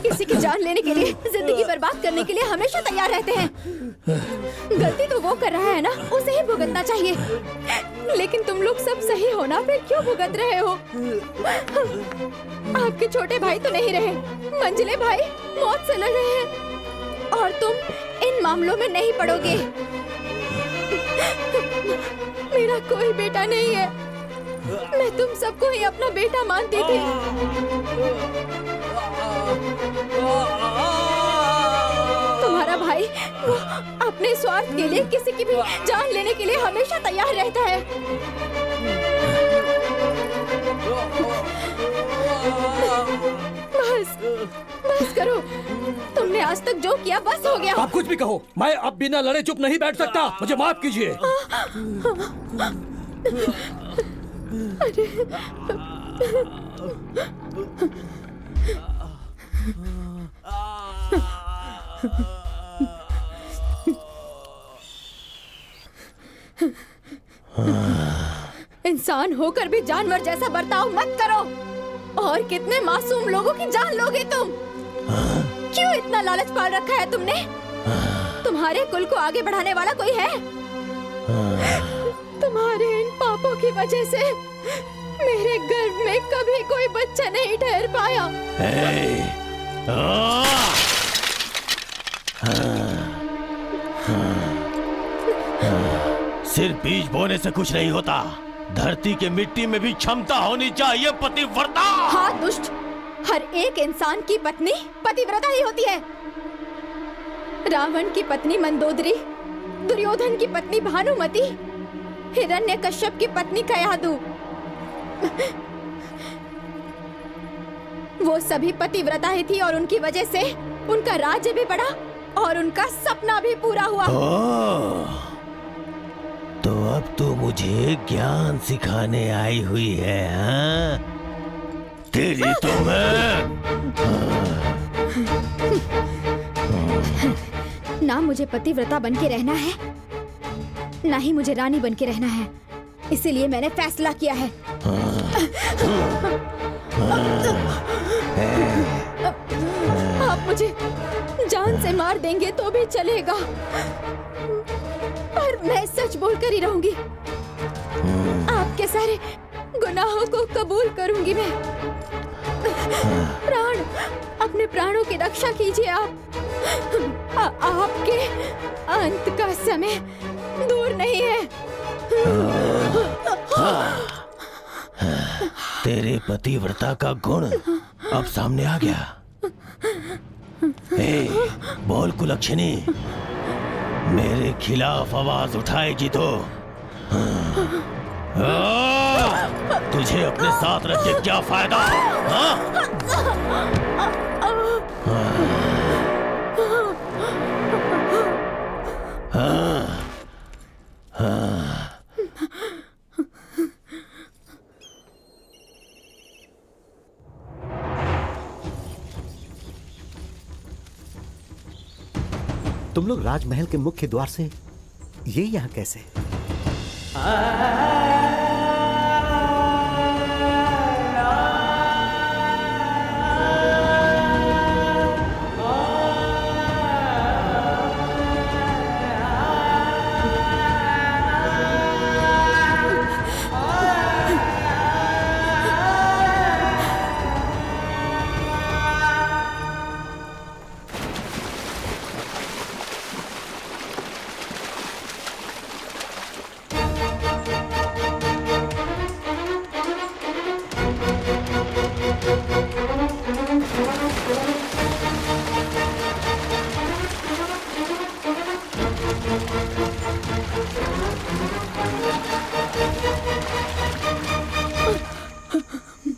किसी की जान लेने के लिए, जिंदगी बर्बाद करने के लिए हमेशा तैयार रहते हैं। गलती तो वो कर रहा है ना, उसे ही भुगतना चाहिए। लेकिन तुम लोग सब सही हो ना, फिर क्यों भुगत रहे हो? आपके छोटे भाई तो नहीं रहे, मंजिले भाई मौत से लड़ रहे हैं और तुम इन मामलों में नहीं पड़ोगे। मेरा कोई बेटा नहीं है, मैं तुम सबको ही अपना बेटा मानती थी। तुम्हारा भाई वो अपने स्वार्थ के लिए किसी की भी जान लेने के लिए हमेशा तैयार रहता है। बस करो, तुमने आज तक जो किया बस हो गया। आप कुछ भी कहो, मैं अब बिना लड़े चुप नहीं बैठ सकता, मुझे माफ कीजिए। इंसान होकर भी जानवर जैसा बर्ताव मत करो। और कितने मासूम लोगों की जान लोगे तुम? क्यों इतना लालच पाल रखा है तुमने? तुम्हारे कुल को आगे बढ़ाने वाला कोई है? तुम्हारे इन पापों की वजह से मेरे गर्भ में कभी कोई बच्चा नहीं ठहर पाया। सिर्फ बीज बोने से कुछ नहीं होता, धरती के मिट्टी में भी क्षमता होनी चाहिए पतिव्रता। हाँ दुष्ट, हर एक इंसान की पत्नी पतिव्रता ही होती है। रावण की पत्नी मंदोदरी, दुर्योधन की पत्नी भानुमति, हिरण्यकश्यप की पत्नी कयादु, वो सभी पतिव्रता ही थी और उनकी वजह से उनका राज्य भी बढ़ा और उनका सपना भी पूरा हुआ। तो अब तो मुझे ज्ञान सिखाने आई हुई है, हाँ? तेरी तो मैं ना मुझे पतिव्रता बन के रहना है, ना ही मुझे रानी बन के रहना है। इसीलिए मैंने फैसला किया है। आप मुझे जान से मार देंगे तो भी चलेगा, पर मैं सच बोलकर ही रहूंगी। आपके सारे गुनाहों को कबूल करूंगी मैं। प्राण, अपने प्राणों की रक्षा कीजिए आप। आपके अंत का समय दूर नहीं है। तेरे पतिव्रता का गुण अब सामने आ गया। बोल कुलक्षणी, मेरे खिलाफ आवाज उठाएगी तो तुझे अपने साथ रख के क्या फायदा? तुम लोग राजमहल के मुख्य द्वार से ये यहाँ कैसे?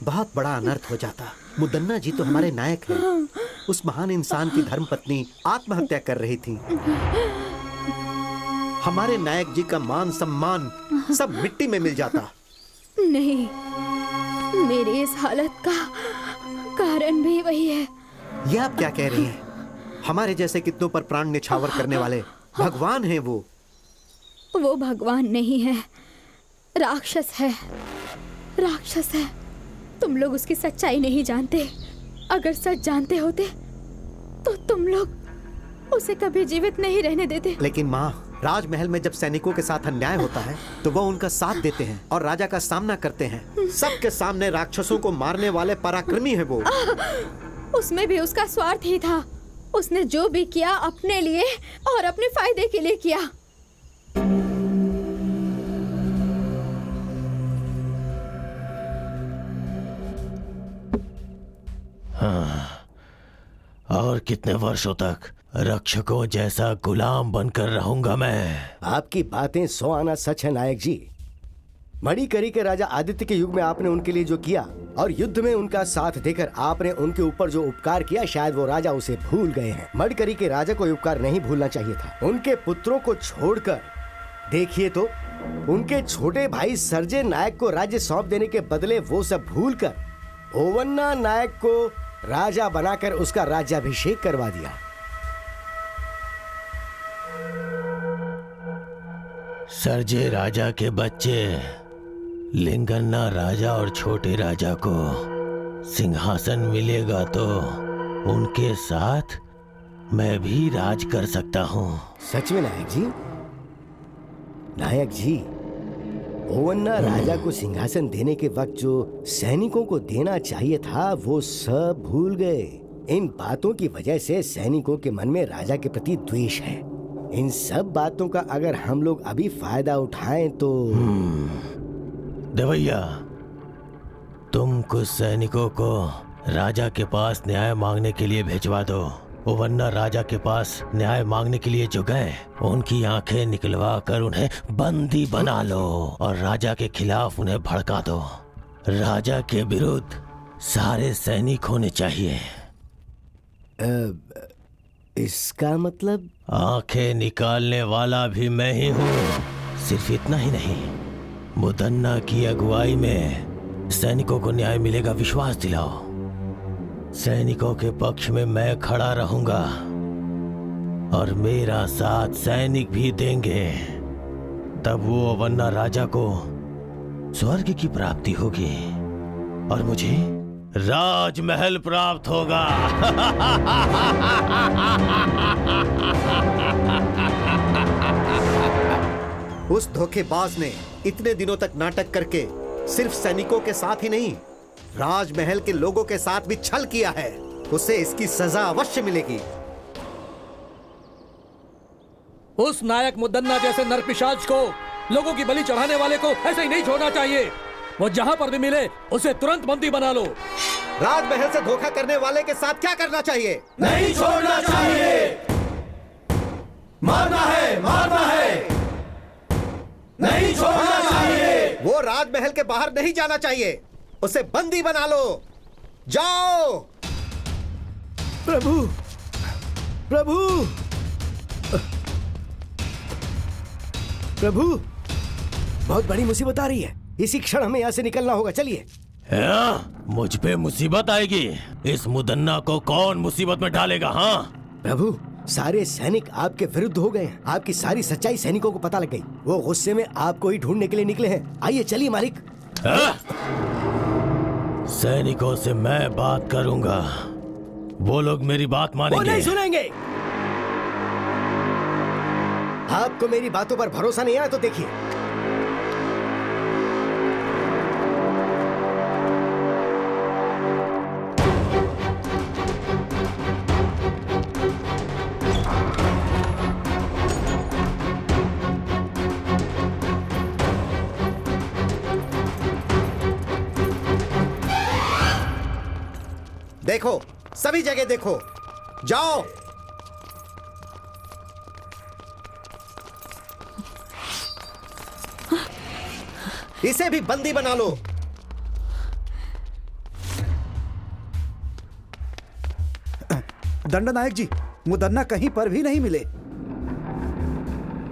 बहुत बड़ा अनर्थ हो जाता। मुदन्ना जी तो हमारे नायक हैं। उस महान इंसान की धर्मपत्नी आत्महत्या कर रही थी। हमारे नायक जी का मान सम्मान सब मिट्टी में मिल जाता। नहीं, मेरी इस हालत का कारण भी वही है। ये आप क्या कह रही हैं? हमारे जैसे कितनों पर प्राण न्यौछावर करने वाले भगवान हैं वो। वो भगवान नहीं है, राक्षस है। राक्षस है। तुम लोग उसकी सच्चाई नहीं जानते। अगर सच जानते होते तो तुम लोग उसे कभी जीवित नहीं रहने देते। लेकिन माँ, राजमहल में जब सैनिकों के साथ अन्याय होता है तो वह उनका साथ देते हैं और राजा का सामना करते हैं। सबके सामने राक्षसों को मारने वाले पराक्रमी है वो। उसमें भी उसका स्वार्थ ही था। उसने जो भी किया अपने लिए और अपने फायदे के लिए किया। हाँ, और कितने वर्षों तक रक्षकों जैसा गुलाम बनकर रहूंगा मैं? आपकी बातें 100 आना सच है नायक जी। मणिकरी के राजा आदित्य के युग में आपने उनके लिए जो किया और युद्ध में उनका साथ देकर आपने उनके ऊपर जो उपकार किया, शायद वो राजा उसे भूल गए हैं। मणिकरी के राजा को उपकार नहीं भूलना चाहिए था। उनके पुत्रों को छोड़कर देखिए तो उनके छोटे भाई सर्जे नायक को राज्य सौंप देने के बदले वो सब भूलकर ओवन्ना नायक को राजा बनाकर उसका राज्याभिषेक करवा दिया। सर्जे राजा के बच्चे लिंगन्ना राजा और छोटे राजा को सिंहासन मिलेगा तो उनके साथ मैं भी राज कर सकता हूँ। सच में नायक जी? नायक जी, ओवन्ना राजा को सिंहासन देने के वक्त जो सैनिकों को देना चाहिए था वो सब भूल गए। इन बातों की वजह से सैनिकों के मन में राजा के प्रति द्वेष है। इन सब बातों का अगर हम लोग अभी फायदा उठाएं तो देवैया, तुम कुछ सैनिकों को राजा के पास न्याय मांगने के लिए भिजवा दो। ओवन्ना राजा के पास न्याय मांगने के लिए जो गए उनकी आंखें निकलवा कर उन्हें बंदी बना लो और राजा के खिलाफ उन्हें भड़का दो। राजा के विरुद्ध सारे सैनिक होने चाहिए। इसका मतलब? आंखें निकालने वाला भी मैं ही हूँ। सिर्फ इतना ही नहीं, मुदन्ना की अगुवाई में सैनिकों को न्याय मिलेगा, विश्वास दिलाओ। सैनिकों के पक्ष में मैं खड़ा रहूंगा और मेरा साथ सैनिक भी देंगे। तब वो ओवन्ना राजा को स्वर्ग की प्राप्ति होगी और मुझे राजमहल प्राप्त होगा। उस धोखेबाज ने इतने दिनों तक नाटक करके सिर्फ सैनिकों के साथ ही नहीं, राजमहल के लोगों के साथ भी छल किया है। उसे इसकी सजा अवश्य मिलेगी। उस नायक मुदन्ना जैसे नरपिशाच को, लोगों की बलि चढ़ाने वाले को ऐसे ही नहीं छोड़ना चाहिए। वो जहां पर भी मिले उसे तुरंत बंदी बना लो। राजमहल से धोखा करने वाले के साथ क्या करना चाहिए? नहीं छोड़ना चाहिए। मारना है, मारना है। नहीं छोड़ना चाहिए। वो राजमहल के बाहर नहीं जाना चाहिए। उसे बंदी बना लो। जाओ। प्रभु, प्रभु, प्रभु, बहुत बड़ी मुसीबत आ रही है। इसी क्षण हमें यहाँ से निकलना होगा। चलिए। मुझ पे मुसीबत आएगी? इस मुदन्ना को कौन मुसीबत में डालेगा? हाँ प्रभु, सारे सैनिक आपके विरुद्ध हो गए हैं। आपकी सारी सच्चाई सैनिकों को पता लग गई। वो गुस्से में आपको ही ढूंढने के लिए निकले हैं। आइए चलिए मालिक। सैनिकों से मैं बात करूंगा। वो लोग मेरी बात मानेंगे। वो नहीं सुनेंगे। आपको मेरी बातों पर भरोसा नहीं है तो देखिए। देखो, सभी जगह देखो। जाओ। इसे भी बंदी बना लो। दंडनायक जी, मुदन्ना कहीं पर भी नहीं मिले।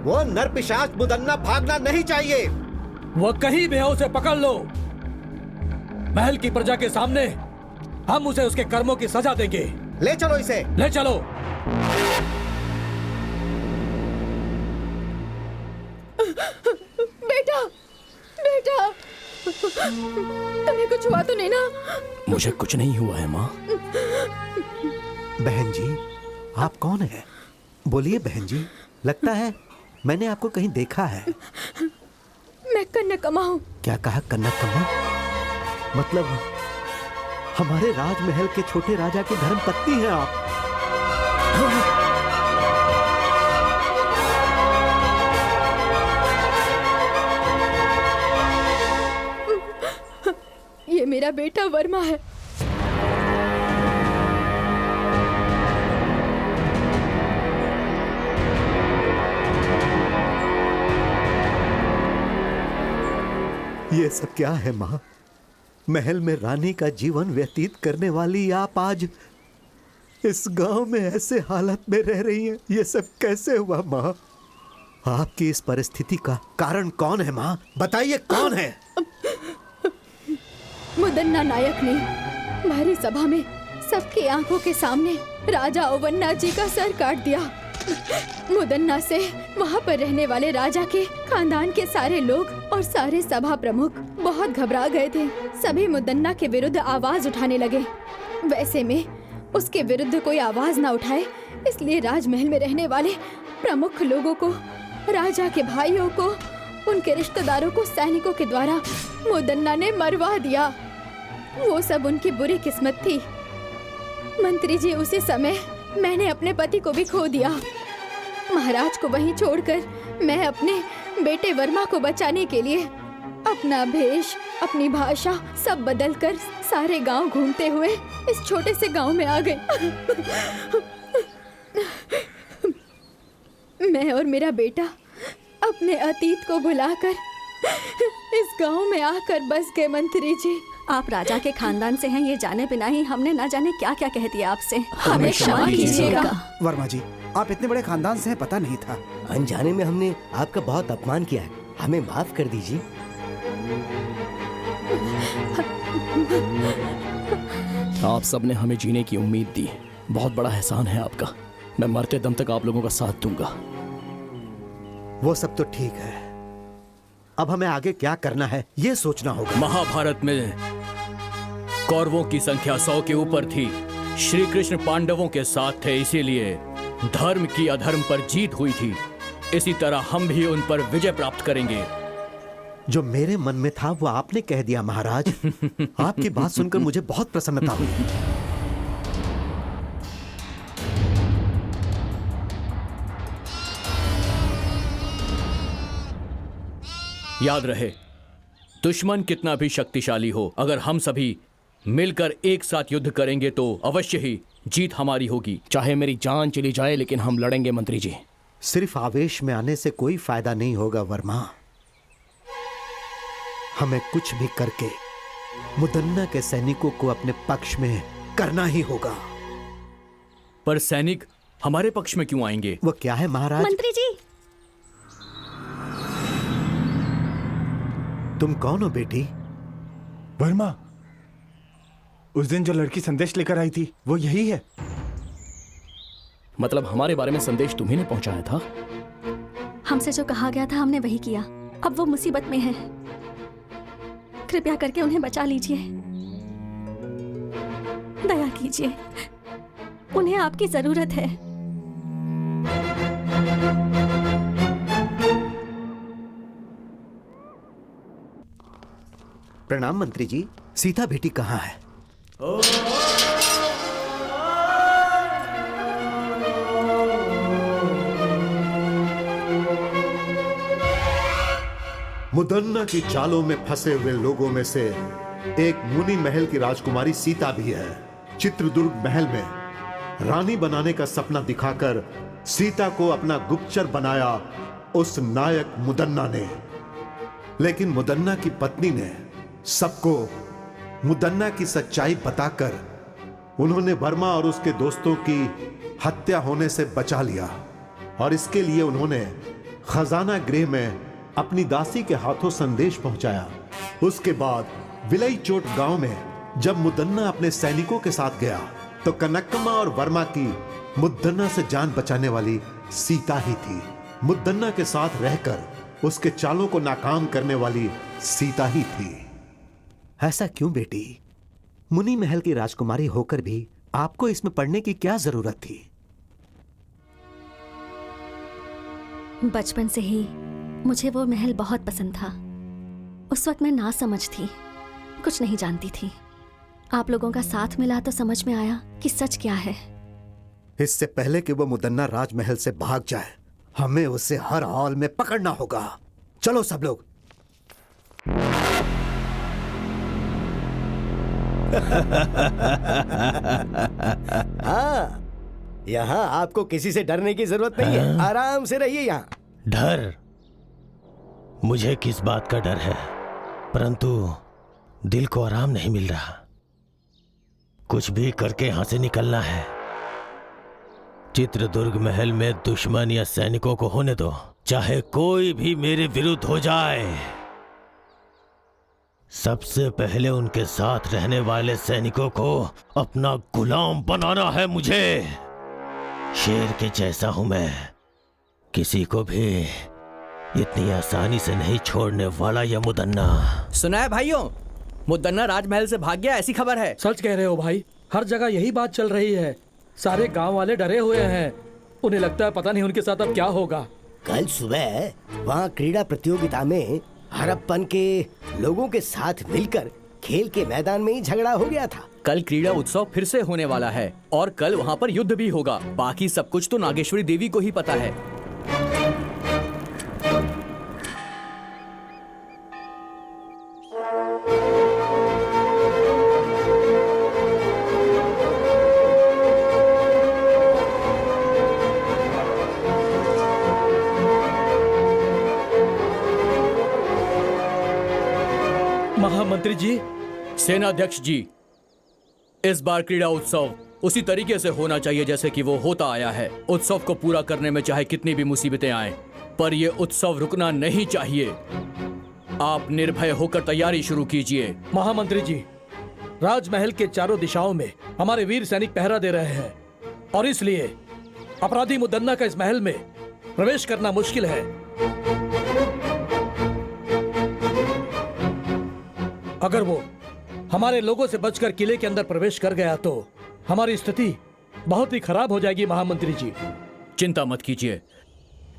वो नरपिशाच मुदन्ना भागना नहीं चाहिए। वो कहीं भी है, उसे पकड़ लो। महल की प्रजा के सामने हम उसे उसके कर्मों की सजा देंगे। ले चलो इसे। ले चलो। बेटा, बेटा, तुम्हें कुछ हुआ तो नहीं ना? मुझे कुछ नहीं हुआ है माँ। बहन जी, आप कौन है? बोलिए बहन जी, लगता है मैंने आपको कहीं देखा है। मैं कन्याकुमारी हूँ। क्या कहा? कन्याकुमारी? मतलब हमारे राजमहल के छोटे राजा की धर्मपत्नी हैं आप? ये मेरा बेटा वर्मा है। ये सब क्या है माँ? महल में रानी का जीवन व्यतीत करने वाली आप आज इस गांव में ऐसे हालत में रह रही हैं। ये सब कैसे हुआ माँ? आपकी इस परिस्थिति का कारण कौन है माँ? बताइए कौन है? मुदन्ना नायक ने भारी सभा में सबकी आंखों के सामने राजा ओवन्ना जी का सर काट दिया। मुदन्ना से वहाँ पर रहने वाले राजा के खानदान के सारे लोग और सारे सभा प्रमुख बहुत घबरा गए थे। सभी मुदन्ना के विरुद्ध आवाज उठाने लगे। वैसे में उसके विरुद्ध कोई आवाज ना उठाए, इसलिए राजमहल में रहने वाले प्रमुख लोगों को, राजा के भाइयों को, उनके रिश्तेदारों को सैनिकों के द्वारा मुदन्ना ने मरवा दिया। वो सब उनकी बुरी किस्मत थी। मंत्री जी, उसी समय मैंने अपने पति को भी खो दिया। महाराज को वहीं छोड़कर मैं अपने बेटे वर्मा को बचाने के लिए अपना भेष, अपनी भाषा सब बदलकर सारे गांव घूमते हुए इस छोटे से गांव में आ गई। मैं और मेरा बेटा अपने अतीत को भुलाकर इस गांव में आकर बस गए। मंत्री जी, आप राजा के खानदान से हैं ये जाने बिना ही हमने न जाने क्या क्या कह दिया आपसे। हमें क्षमा कीजिएगा। वर्मा जी, आप इतने बड़े खानदान से हैं, पता नहीं था। अनजाने में हमने आपका बहुत अपमान किया है, हमें माफ कर दीजिए। आप सबने हमें जीने की उम्मीद दी, बहुत बड़ा एहसान है आपका। मैं मरते दम तक आप लोगों का साथ दूंगा। वो सब तो ठीक है, अब हमें आगे क्या करना है ये सोचना होगा। महाभारत में कौरवों की संख्या 100 के ऊपर थी। श्री कृष्ण पांडवों के साथ थे, इसीलिए धर्म की अधर्म पर जीत हुई थी। इसी तरह हम भी उन पर विजय प्राप्त करेंगे। जो मेरे मन में था वो आपने कह दिया महाराज। आपकी बात सुनकर मुझे बहुत प्रसन्नता हुई। याद रहे, दुश्मन कितना भी शक्तिशाली हो, अगर हम सभी मिलकर एक साथ युद्ध करेंगे तो अवश्य ही जीत हमारी होगी। चाहे मेरी जान चली जाए लेकिन हम लड़ेंगे मंत्री जी। सिर्फ आवेश में आने से कोई फायदा नहीं होगा वर्मा। हमें कुछ भी करके मुदन्ना के सैनिकों को अपने पक्ष में करना ही होगा। पर सैनिक हमारे पक्ष में क्यों आएंगे? वो क्या है महाराज? मंत्री जी, तुम कौन हो बेटी? वर्मा, उस दिन जो लड़की संदेश लेकर आई थी वो यही है। मतलब हमारे बारे में संदेश तुम्ही ने पहुंचाया था? हमसे जो कहा गया था हमने वही किया। अब वो मुसीबत में है, कृपया करके उन्हें बचा लीजिए। दया कीजिए, उन्हें आपकी जरूरत है। प्रणाम मंत्री जी। सीता बेटी कहाँ है? मुदन्ना की चालों में फंसे हुए लोगों में से एक मुनि महल की राजकुमारी सीता भी है। चित्रदुर्ग महल में रानी बनाने का सपना दिखाकर सीता को अपना गुप्तचर बनाया उस नायक मुदन्ना ने। लेकिन मुदन्ना की पत्नी ने सबको मुदन्ना की सच्चाई बताकर उन्होंने वर्मा और उसके दोस्तों की हत्या होने से बचा लिया। और इसके लिए उन्होंने खजाना गृह में अपनी दासी के हाथों संदेश पहुंचाया। उसके बाद विलई चोट गांव में जब मुदन्ना अपने सैनिकों के साथ गया तो कनकम्मा और वर्मा की मुदन्ना से जान बचाने वाली सीता ही थी। मुदन्ना के साथ रहकर उसके चालों को नाकाम करने वाली सीता ही थी। ऐसा क्यों बेटी? मुनि महल की राजकुमारी होकर भी आपको इसमें पढ़ने की क्या जरूरत थी? बचपन से ही मुझे वो महल बहुत पसंद था। उस वक्त मैं ना समझ थी, कुछ नहीं जानती थी। आप लोगों का साथ मिला तो समझ में आया कि सच क्या है। इससे पहले कि वो मुदन्ना राजमहल से भाग जाए, हमें उसे हर हाल में पकड़ना होगा। चलो सब लोग। हाँ, यहाँ आपको किसी से डरने की जरूरत नहीं है। आराम से रहिए यहाँ। डर? मुझे किस बात का डर है, परंतु दिल को आराम नहीं मिल रहा। कुछ भी करके यहां से निकलना है। चित्रदुर्ग महल में दुश्मन या सैनिकों को होने दो, चाहे कोई भी मेरे विरुद्ध हो जाए। सबसे पहले उनके साथ रहने वाले सैनिकों को अपना गुलाम बनाना है मुझे। शेर के जैसा हूं मैं, किसी को भी इतनी आसानी से नहीं छोड़ने वाला यह मुदन्ना। सुना है भाइयों, मुदन्ना राजमहल से भाग गया, ऐसी खबर है। सच कह रहे हो भाई, हर जगह यही बात चल रही है। सारे गांव वाले डरे हुए हैं। उन्हें लगता है पता नहीं उनके साथ अब क्या होगा। कल सुबह वहाँ क्रीड़ा प्रतियोगिता में हड़प्पन के लोगों के साथ मिलकर खेल के मैदान में ही झगड़ा हो गया था। कल क्रीड़ा उत्सव फिर से होने वाला है और कल वहाँ पर युद्ध भी होगा। बाकी सब कुछ तो नागेश्वरी देवी को ही पता है। महामंत्री जी, सेनाध्यक्ष जी, इस बार क्रीड़ा उत्सव उसी तरीके से होना चाहिए जैसे कि वो होता आया है। उत्सव को पूरा करने में चाहे कितनी भी मुसीबतें आएं, पर ये उत्सव रुकना नहीं चाहिए। आप निर्भय होकर तैयारी शुरू कीजिए। महामंत्री जी, राजमहल के चारों दिशाओं में हमारे वीर सैनिक पहरा दे रहे हैं और इसलिए अपराधी मुदन्ना का इस महल में प्रवेश करना मुश्किल है। अगर वो हमारे लोगों से बचकर किले के अंदर प्रवेश कर गया तो हमारी स्थिति बहुत ही खराब हो जाएगी। महामंत्री जी, चिंता मत कीजिए,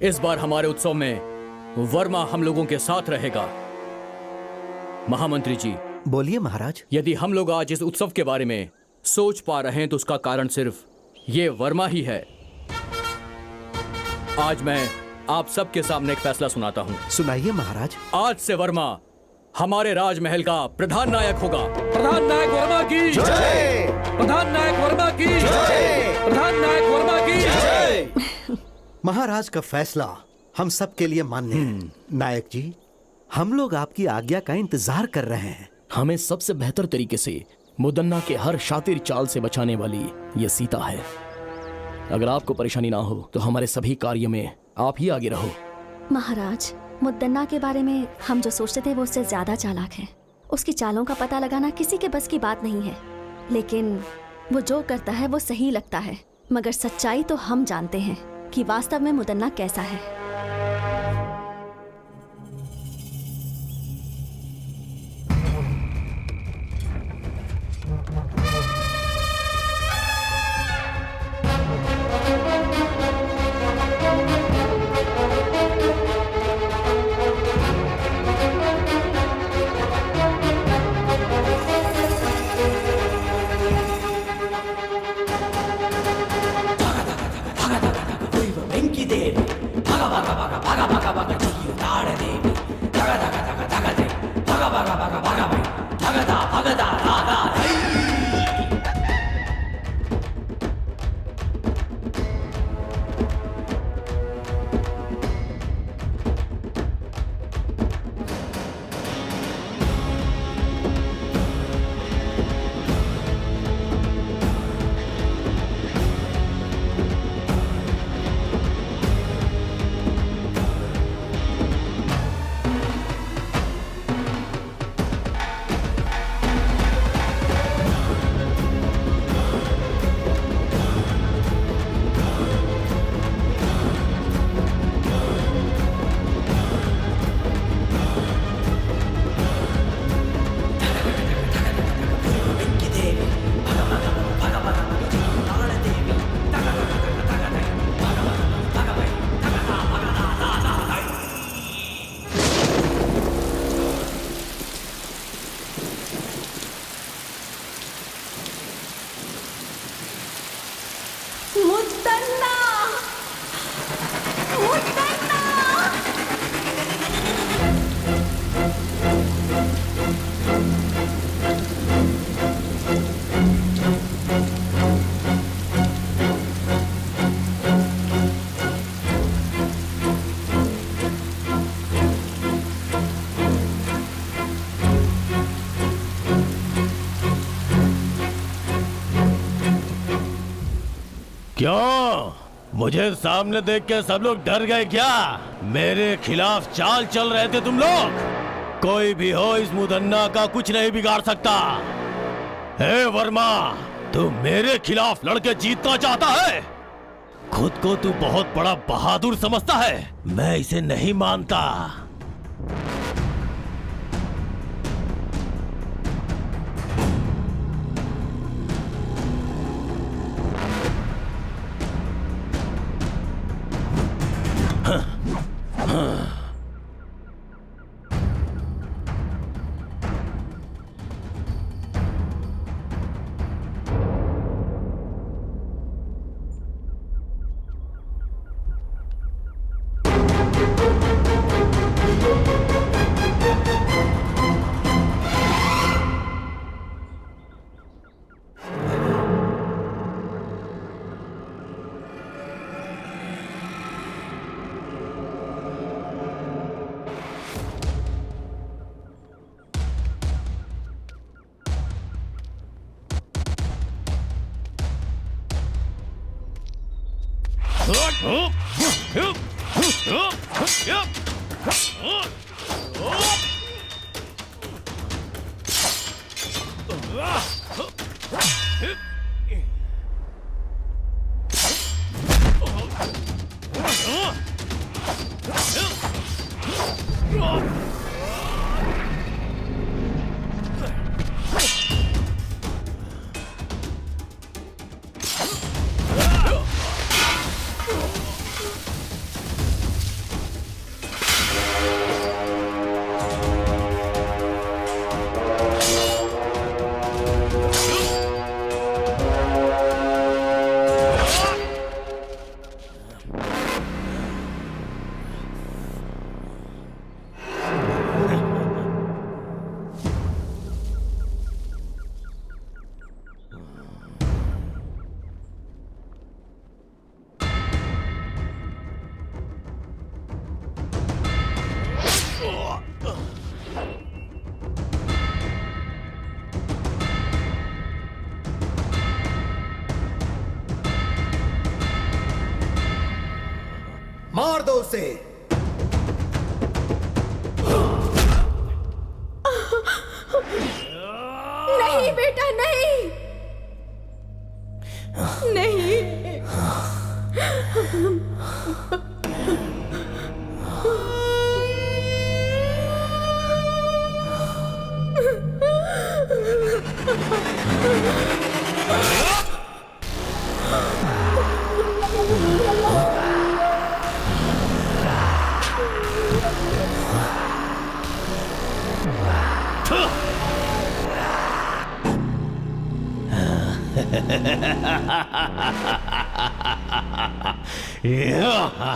इस बार हमारे उत्सव में वर्मा हम लोगों के साथ रहेगा। महामंत्री जी, बोलिए महाराज। यदि हम लोग आज इस उत्सव के बारे में सोच पा रहे हैं तो उसका कारण सिर्फ ये वर्मा ही है। आज मैं आप सबके सामने एक फैसला सुनाता हूँ। सुनाइए महाराज। आज से वर्मा हमारे राजमहल का प्रधान नायक होगा। प्रधान नायक वर्मा की जय! प्रधान नायक वर्मा की जय! प्रधान नायक वर्मा की जय! महाराज का फैसला हम सब के लिए मान्य है। नायक जी, हम लोग आपकी आज्ञा का इंतजार कर रहे हैं। हमें सबसे बेहतर तरीके से मुदन्ना के हर शातिर चाल से बचाने वाली ये सीता है। अगर आपको परेशानी ना हो तो हमारे सभी कार्य में आप ही आगे रहो। महाराज, मुदन्ना के बारे में हम जो सोचते थे वो उससे ज्यादा चालाक है। उसकी चालों का पता लगाना किसी के बस की बात नहीं है, लेकिन वो जो करता है वो सही लगता है। मगर सच्चाई तो हम जानते हैं कि वास्तव में मुदन्ना कैसा है। मुदन्ना मुदन्ना क्यों? मुझे सामने देख के सब लोग डर गए क्या? मेरे खिलाफ चाल चल रहे थे तुम लोग? कोई भी हो इस मुदन्ना का कुछ नहीं बिगाड़ सकता। हे वर्मा, तू मेरे खिलाफ लड़के जीतना चाहता है? खुद को तू बहुत बड़ा बहादुर समझता है। मैं इसे नहीं मानता। मार दो उसे। नहीं बेटा, नहीं नहीं। Yeah.